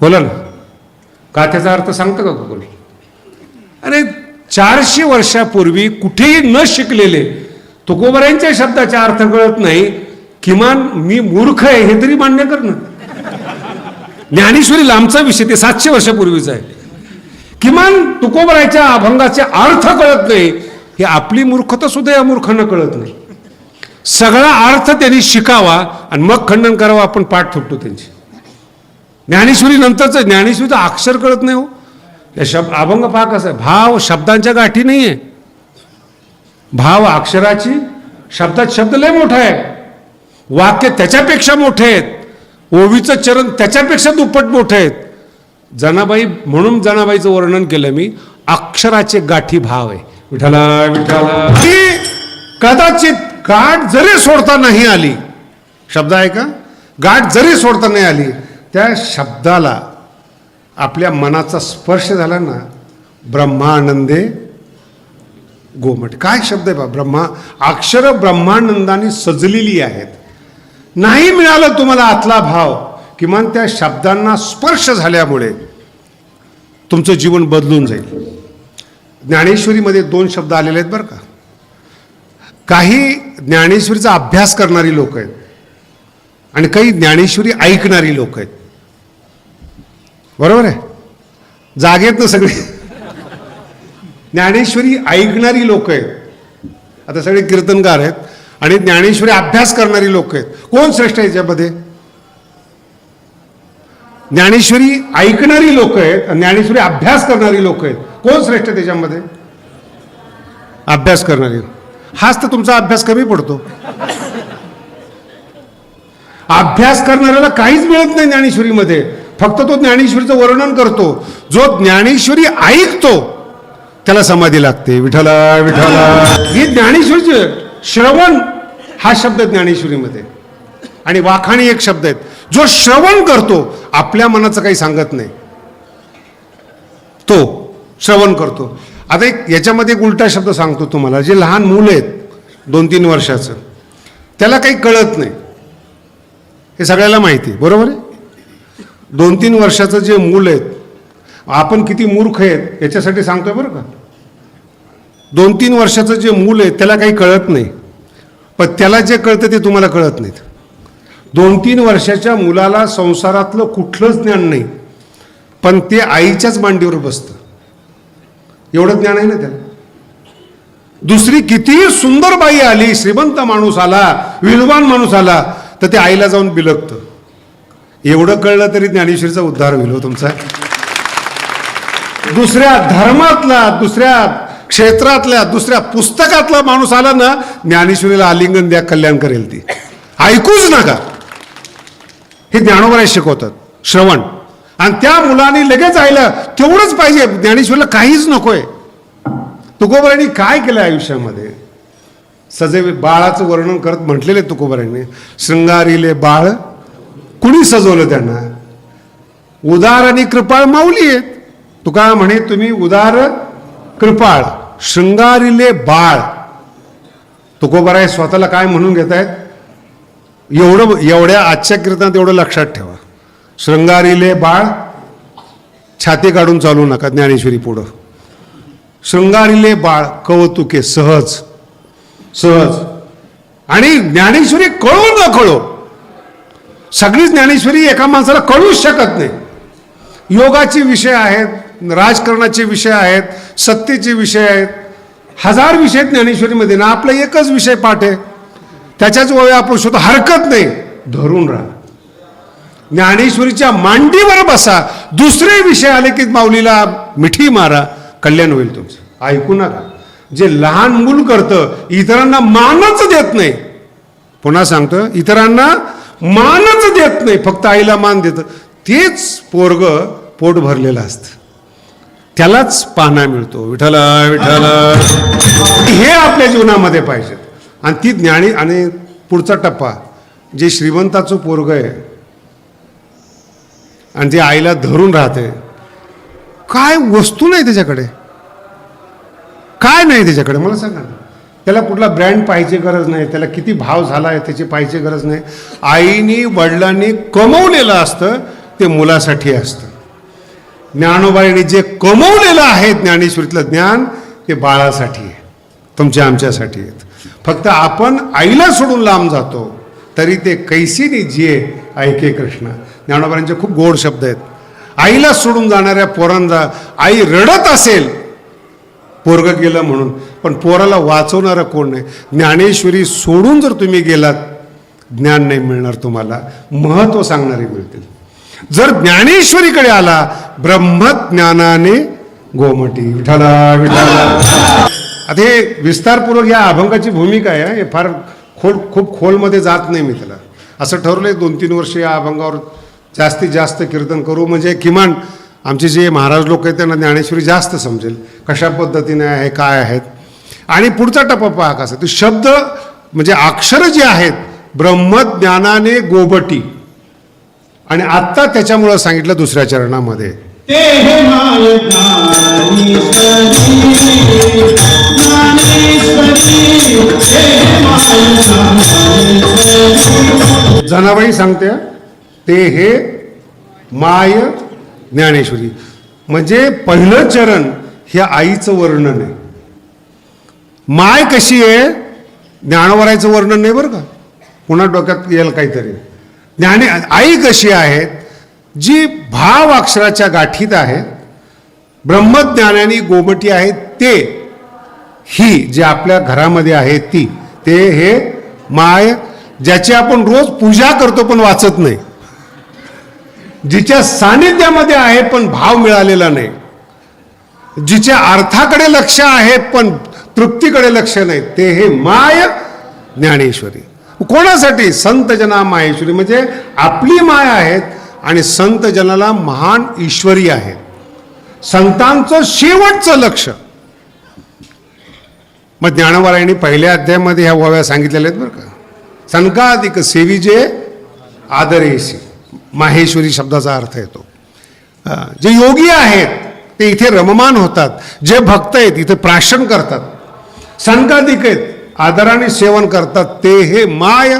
बोला ना. गाथ्याचा अर्थ सांगतं का गुगल. अरे 400 वर्षापूर्वी कुठेही न शिकलेले तुकोबारायांच्या शब्दाचा अर्थ कळत नाही, किमान मी मूर्ख आहे हे तरी मान्य करणं. ज्ञानेश्वरी लांबचा विषय, ते 700 वर्षापूर्वीचा आहे. किमान तुकोबाराच्या अभंगाचे अर्थ कळत नाही, हे आपली मूर्खता सुद्धा या मूर्खांना कळत नाही. सगळा अर्थ त्यांनी शिकावा आणि मग खंडन करावं. आपण पाठ फुटतो त्यांची. ज्ञानेश्वरी नंतरचं, ज्ञानेश्वरीचं अक्षर कळत नाही हो. या अभंग पहा कसं आहे, भाव शब्दांच्या गाठी नाही आहे, भाव अक्षराची, शब्दात शब्द लय मोठा आहे, वाक्य त्याच्यापेक्षा मोठे आहेत, ओवीचं चरण त्याच्यापेक्षा दुप्पट मोठे आहेत. जनाबाई, म्हणून जनाबाईचं वर्णन केलं मी, अक्षराचे गाठी भाव आहे. विठ्ठला विठ्ठला. ती कदाचित गाठ जरी सोडता नाही आली, शब्द आहे का, गाठ जरी सोडता नाही आली, त्या शब्दाला आपल्या मनाचा स्पर्श झाला ना, ब्रह्मानंदे गोमट. काय शब्द आहे बा, ब्रह्मा, अक्षर ब्रह्मानंदाने सजलेली आहेत. नाही मिळालं तुम्हाला आतला भाव, किमान त्या शब्दांना स्पर्श झाल्यामुळे तुमचं जीवन बदलून जाईल. ज्ञानेश्वरीमध्ये 2 शब्द आलेले आहेत बरं का. काही ज्ञानेश्वरीचा अभ्यास करणारी लोक आहेत आणि काही ज्ञानेश्वरी ऐकणारी लोक आहेत. बरोबर आहे, जागेत ना सगळे. ज्ञानेश्वरी ऐकणारी लोक आहेत, आता सगळे कीर्तनकार आहेत, आणि ज्ञानेश्वरी अभ्यास करणारी लोक आहेत. कोण श्रेष्ठ आहे याच्यामध्ये? ज्ञानेश्वरी ऐकणारी लोक आहेत आणि ज्ञानेश्वरी अभ्यास करणारी लोक आहेत. कोण श्रेष्ठ त्याच्यामध्ये? अभ्यास करणारी. हाच तर तुमचा अभ्यास कमी पडतो. अभ्यास करणाऱ्याला काहीच मिळत नाही ज्ञानेश्वरीमध्ये, फक्त तो ज्ञानेश्वरीचं वर्णन करतो. जो ज्ञानेश्वरी ऐकतो त्याला समाधी लागते. विठ्ठला विठ्ठला. ही ज्ञानेश्वरीचे श्रवण हा शब्द ज्ञानेश्वरीमध्ये, आणि वाखाणी एक शब्द आहेत. जो श्रवण करतो, आपल्या मनाचं काही सांगत नाही, तो श्रवण करतो. आता याच्यामध्ये एक उलटा शब्द सांगतो तुम्हाला. जे लहान मुलं आहेत 2-3 वर्षाचं, त्याला काही कळत नाही, हे सगळ्याला माहिती, बरोबर आहे. 2-3 वर्षाचं जे मूल आहेत, आपण किती मूर्ख आहेत याच्यासाठी सांगतोय बरं का. 2-3 वर्षाचं जे मूल आहे त्याला काही कळत नाही, पण त्याला जे कळतं ते तुम्हाला कळत नाहीत. 2-3 वर्षाच्या मुलाला संसारातलं कुठलंच ज्ञान नाही, पण ते आईच्याच मांडीवर बसतं, एवढं ज्ञान आहे ना त्याला. दुसरी कितीही सुंदर बाई आली, श्रीमंत माणूस आला, विद्वान माणूस आला, तर ते आईला जाऊन बिलगतं. एवढं कळलं तरी ज्ञानेश्वरीचा उद्धार होईल हो तुमचा. दुसऱ्या धर्मातला, दुसऱ्या क्षेत्रातल्या, दुसऱ्या पुस्तकातला माणूस आला ना, ज्ञानेश्वरीला आलिंगन द्या, कल्याण करेल ती. ऐकूच नका. हे ज्ञानोबा शिकवतात, श्रवण. आणि त्या मुलाने लगेच आईला तेवढंच पाहिजे, ज्ञानेश्वरीला काहीच नकोय. तुकोबारायांनी काय केलं आयुष्यामध्ये? सजवे बाळाचं वर्णन करत म्हटलेले तुकोबारायांनी, शृंगारीले बाळ कुणी सजवलं त्यांना? उदार आणि कृपाळ माऊली आहेत. तुका म्हणे तुम्ही उदार कृपाळ, शृंगारीले बाळ. तुकोबाराय स्वतःला काय म्हणून घेत आहेत? एवढ्या आजच्या कीर्तनात एवढं लक्षात ठेवा. शृंगारीले बाळ, छाती काढून चालू नका ज्ञानेश्वरी पुढं. शृंगारीले बाळ कौतुके सहज सहज. आणि ज्ञानेश्वरी कळो न कळो, सगळी ज्ञानेश्वरी एका माणसाला कळूच शकत नाही. योगाचे विषय आहेत, राजकारणाचे विषय आहेत, सत्तेचे विषय आहेत, 1000 विषय ज्ञानेश्वरीमध्ये ना. आपला एकच विषय पाठ आहे, त्याच्याच वेळी आपण सुद्धा हरकत नाही, धरून राहा. ज्ञानेश्वरीच्या मांडीवर बसा. दुसरे विषय आले की माऊलीला मिठी मारा, कल्याण होईल तुमचं. ऐकू नका. जे लहान मूल करतं, इतरांना मानच देत नाही. पुन्हा सांगतो, इतरांना मानच देत नाही, फक्त आईला मान देतं, तेच पोरग पोट भरलेलं असतं, त्यालाच पाहणा मिळतो. विठ्ठला विठ्ठला. हे आपल्या जीवनामध्ये पाहिजे. आणि ती ज्ञानी. आणि पुढचा टप्पा, जे श्रीमंताचं पोरग आहे आणि ते आईला धरून राहते, काय वस्तू नाही त्याच्याकडे, काय नाही त्याच्याकडे, मला सांगा ना. त्याला कुठला ब्रँड पाहिजे गरज नाही, त्याला किती भाव झाला आहे त्याची पाहिजे गरज नाही. आईनी वडिलांनी कमवलेलं असतं ते मुलासाठी असतं. ज्ञानोबाईंनी जे कमवलेलं आहे ज्ञानेश्वरीतलं ज्ञान, ते बाळासाठी आहे, तुमच्या आमच्यासाठी आहेत. फक्त आपण आईला सोडून लांब जातो, तरी ते कैसीनी जिये ऐके कृष्ण. ज्ञानोबाईंचे खूप गोड शब्द आहेत. आईला सोडून जाणाऱ्या पोरांना, आई रडत असेल पोरगं गेलं म्हणून, पण पोराला वाचवणारं कोण नाही. ज्ञानेश्वरी सोडून जर तुम्ही गेलात, ज्ञान नाही मिळणार तुम्हाला, महत्व सांगणारे मिळतील. जर ज्ञानेश्वरीकडे आला, ब्रह्मज्ञानाने गोमटी. विठाला विठाला. आता हे विस्तारपूर्वक या अभंगाची भूमिका आहे, हे फार खूप खोलमध्ये जात नाही मी त्याला. असं ठरवलंय 2-3 वर्ष या अभंगावर जास्तीत जास्त कीर्तन करू, म्हणजे किमान आमचे जे महाराज लोक आहेत त्यांना ज्ञानेश्वरी जास्त समजेल, कशा पद्धतीने आहे, काय आहेत. आणि पुढचा टप्पा पहा कसा, ते शब्द म्हणजे अक्षर जे आहेत, ब्रह्मज्ञानाने गोबटी. आणि आत्ता त्याच्यामुळं सांगितलं दुसऱ्या चरणामध्ये, जनाबाई सांगते, ते हे माय ज्ञानेश्वरी. म्हणजे पहिलं चरण हे आईचं वर्णन आहे. माय कशी आहे, ज्ञानोबरायचं वर्णन नाही बरं का, पुन्हा डोक्यात येईल काहीतरी. आई कशी आहे, जी भाव अक्षराच्या गाठीत आहे, ब्रह्मज्ञानाने गोमटी आहे, ते ही जे आपल्या घरामध्ये आहे ती, ते हे माय, ज्याची आपण रोज पूजा करतो पण वाचत नाही, जिच्या सानिध्यामध्ये आहे पण भाव मिळालेला नाही, जिच्या अर्थाकडे लक्ष आहे पण तृप्तीकडे लक्ष नाही, ते हे माय ज्ञानेश्वरी. कोणासाठी? संत जना माहेश्वरी. म्हणजे आपली माय आहेत आणि संत जनाला महान ईश्वरी आहे. संतांचं शेवटचं लक्ष. मग ज्ञानोबारायांनी पहिल्या अध्यायामध्ये ह्या ओव्या सांगितलेल्या आहेत बरं का. सनकाधिक सेविजे आदरेशी, माहेश्वरी शब्दाचा अर्थ येतो. जे योगी आहेत ते इथे रममान होतात, जे भक्त आहेत इथे प्राशन करतात, सनकाधिक आहेत आदराने सेवन करतात, ते हे माय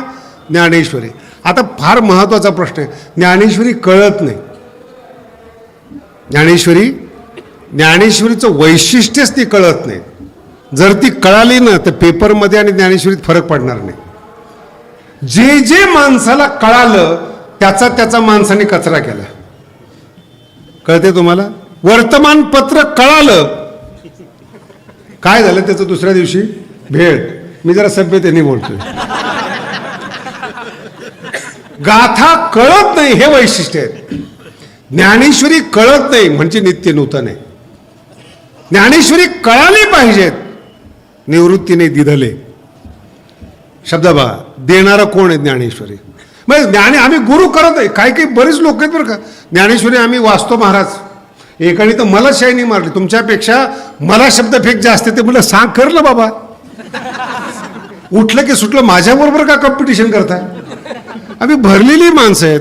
ज्ञानेश्वरी. आता फार महत्वाचा प्रश्न आहे, ज्ञानेश्वरी कळत नाही. ज्ञानेश्वरीचं वैशिष्ट्यच ती कळत नाही. जर ती कळाली ना तर पेपरमध्ये आणि ज्ञानेश्वरीत फरक पडणार नाही. जे जे माणसाला कळालं त्याचा माणसाने कचरा केला. कळते तुम्हाला? वर्तमानपत्र कळालं, काय झालं त्याचं दुसऱ्या दिवशी भेळ. मी जरा सभ्यतेने बोलतोय. गाथा कळत नाही, हे वैशिष्ट्य आहे. ज्ञानेश्वरी कळत नाही म्हणजे नित्य नूतन आहे. ज्ञानेश्वरी कळाली पाहिजेत, निवृत्तीने दिधले. शब्द बघा, देणारं कोण आहे? ज्ञानेश्वरी. मग आम्ही गुरु करत आहे. काही बरेच लोक आहेत बरं का, ज्ञानेश्वरी आम्ही वाचतो महाराज. एकाने तर मला शायनी मारली, तुमच्यापेक्षा मला शब्दफेक जास्त ते. म्हणलं सांग करलं बाबा, उठलं की सुटलं, माझ्याबरोबर का कॉम्पिटिशन करताय? आम्ही भरलेली माणसं आहेत,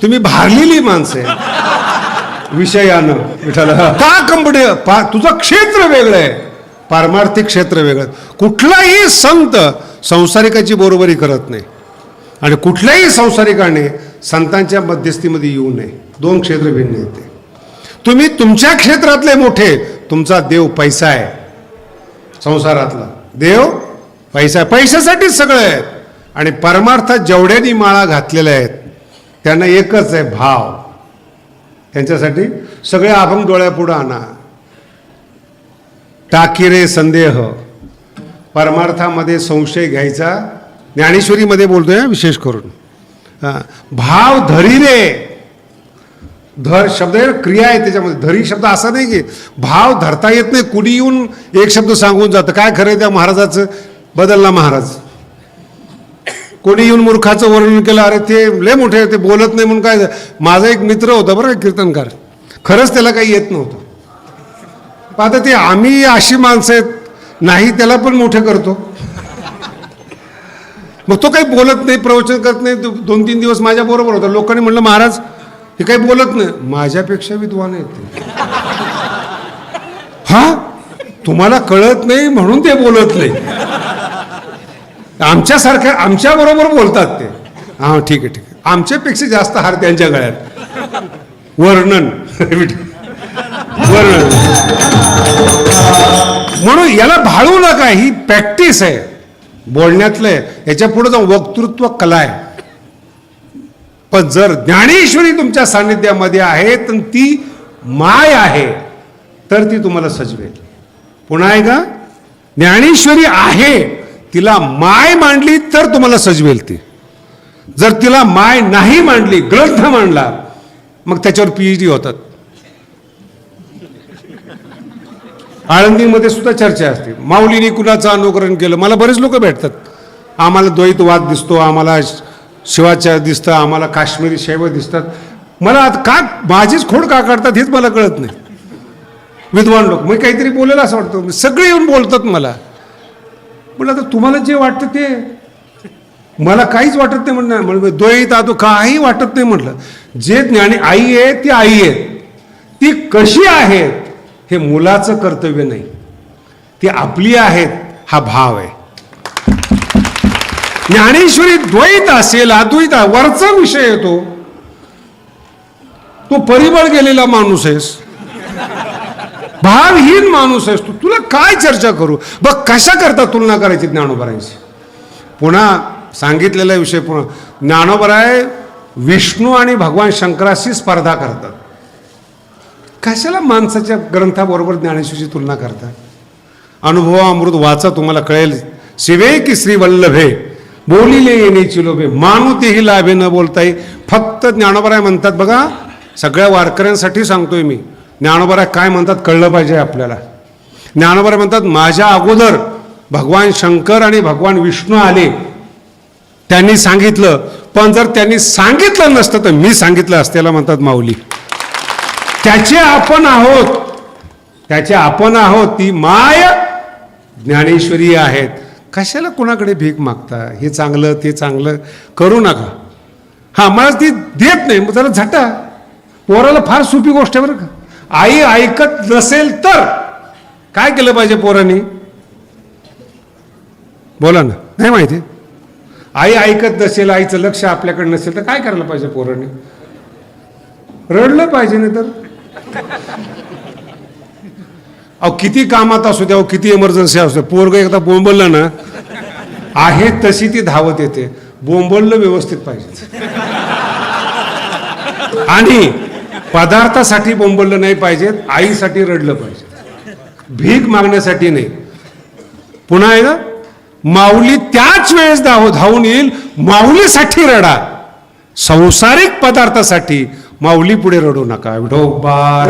तुम्ही भारलेली माणसं आहेत विषयानं. विठाला का कॉम्पिटिशन? तुझं क्षेत्र वेगळं आहे, पारमार्थिक क्षेत्र वेगळं. कुठलाही संत संसारिकाची बरोबरी करत नाही आणि कुठल्याही संसारिकाने संतांच्या मध्यस्थीमध्ये येऊ नये. 2 क्षेत्र भिन्न आहेत. तुम्ही तुमच्या क्षेत्रातले मोठे, तुमचा देव पैसा आहे. संसारातला देव पैसा आहे, पैशासाठीच सगळं आहे. आणि परमार्थात जेवढ्यांनी माळा घातलेल्या आहेत त्यांना एकच आहे, भाव. त्यांच्यासाठी सगळे अभंग डोळ्यापुढं आणा. टाकी रे संदेह, परमार्थामध्ये संशय घ्यायचा. ज्ञानेश्वरीमध्ये बोलतोय विशेष करून. भाव धरी रे, धर शब्द क्रिया आहे त्याच्यामध्ये. धरी शब्द असा नाही की भाव धरता येत नाही. कुणी येऊन एक शब्द सांगून जातं, काय खरंय त्या महाराजाचं, बदलला महाराज. कोणी येऊन मूर्खाचं वर्णन केलं, अरे ते लय मोठे, ते बोलत नाही म्हणून काय. माझा एक मित्र होता बरं का कीर्तनकार, खरंच त्याला काही येत नव्हतं. आता ते आम्ही अशी माणसं आहेत, नाही त्याला पण मोठे करतो. मग तो काही बोलत नाही, प्रवचन करत नाही. 2-3 दिवस माझ्या बरोबर होता. लोकांनी म्हणलं महाराज हे काही बोलत नाही. माझ्यापेक्षा विद्वान आहेत. हा, तुम्हाला कळत नाही म्हणून ते बोलत नाही. आमच्यासारख्या आमच्या बरोबर बोलतात ते. हा ठीक आहे, ठीक आहे. आमच्यापेक्षा जास्त हार त्यांच्या गळ्यात. वर्णन वर्णन. म्हणून याला भाळू नका, ही प्रॅक्टिस आहे बोलण्यातलं. याच्या पुढे जाऊन वक्तृत्व कला आहे. पण जर ज्ञानेश्वरी तुमच्या सान्निध्यामध्ये आहे तर ती माय आहे. तर ती तुम्हाला सजवेल. पुन्हा एकदा, ज्ञानेश्वरी आहे, तिला माय मांडली तर तुम्हाला सजवेल ती. जर तिला माय नाही मांडली, ग्रंथ मांडला, मग त्याच्यावर PhD होतात. आळंदीमध्ये सुद्धा चर्चा असते, माऊलीने कुणाचं अनुकरण केलं. मला बरेच लोक भेटतात, आम्हाला द्वैतवाद दिसतो, आम्हाला शिवाचार्य दिसतं, आम्हाला काश्मीरी शैव दिसतात. मला आता का माझीच खोड का काढतात हेच मला कळत नाही. विद्वान लोक मग काहीतरी बोलायला असं वाटतं, सगळे येऊन बोलतात मला. म्हटलं आता तुम्हाला जे वाटतं ते, मला काहीच वाटत नाही म्हणणार. म्हणजे द्वैत आदो काही वाटत नाही म्हटलं. जे ज्ञानी आई आहे ती आई आहे, ती कशी आहे हे मुलाचं कर्तव्य नाही, ती आपली आहेत हा भाव आहे. ज्ञानेश्वरी द्वैत असेल, अद्वैत वरचा विषय येतो, तो परिबळ गेलेला माणूस आहेस, भावहीन माणूस आहेस तू, तुला काय चर्चा करू. बघ कशा करता तुलना करायची ज्ञानोबरांची. पुन्हा सांगितलेला विषय, पुन्हा ज्ञानोबराय विष्णू आणि भगवान शंकराशी स्पर्धा करतात. कशाला माणसाच्या ग्रंथाबरोबर ज्ञानेश्वरीची तुलना करतात. अनुभवामृत वाचा, तुम्हाला कळेल. शिवे की श्री वल्लभे बोलिले येण्याची लोभे, मानू तेही लाभे न बोलताही. फक्त ज्ञानोबराय म्हणतात बघा, सगळ्या वारकऱ्यांसाठी सांगतोय मी, ज्ञानोबराय काय म्हणतात कळलं पाहिजे आपल्याला. ज्ञानोबराय म्हणतात, माझ्या अगोदर भगवान शंकर आणि भगवान विष्णू आले, त्यांनी सांगितलं, पण जर त्यांनी सांगितलं नसतं तर मी सांगितलं असत्याला म्हणतात माऊली. त्याचे आपण आहोत, त्याचे आपण आहोत, ती माय ज्ञानेश्वरी आहेत. कशाला कोणाकडे भीक मागता. हे चांगलं ते चांगलं करू नका. हा, मला ती देत नाही, मग जरा झटा. पोराला फार सोपी गोष्ट आहे बरं का. आई ऐकत नसेल तर काय केलं पाहिजे पोरांनी, बोला ना. नाही माहिती, आई ऐकत नसेल, आईचं लक्ष आपल्याकडे नसेल तर काय करायला पाहिजे पोरांनी, रडलं पाहिजे. नाही तर अहो किती कामात असू द्या, किती इमर्जन्सी असू द्या, पोरग एकदा बोंबललं ना, आहे तशी ती धावत येते. बोंबललं व्यवस्थित पाहिजे. आणि पदार्थासाठी बोंबललं नाही पाहिजे, आईसाठी रडलं पाहिजे, भीक मागण्यासाठी नाही. पुन्हा एकदा, माऊली त्याच वेळेस धावून येईल, माऊलीसाठी रडा. संसारिक पदार्थासाठी माऊली पुढे रडू नका. विठोबा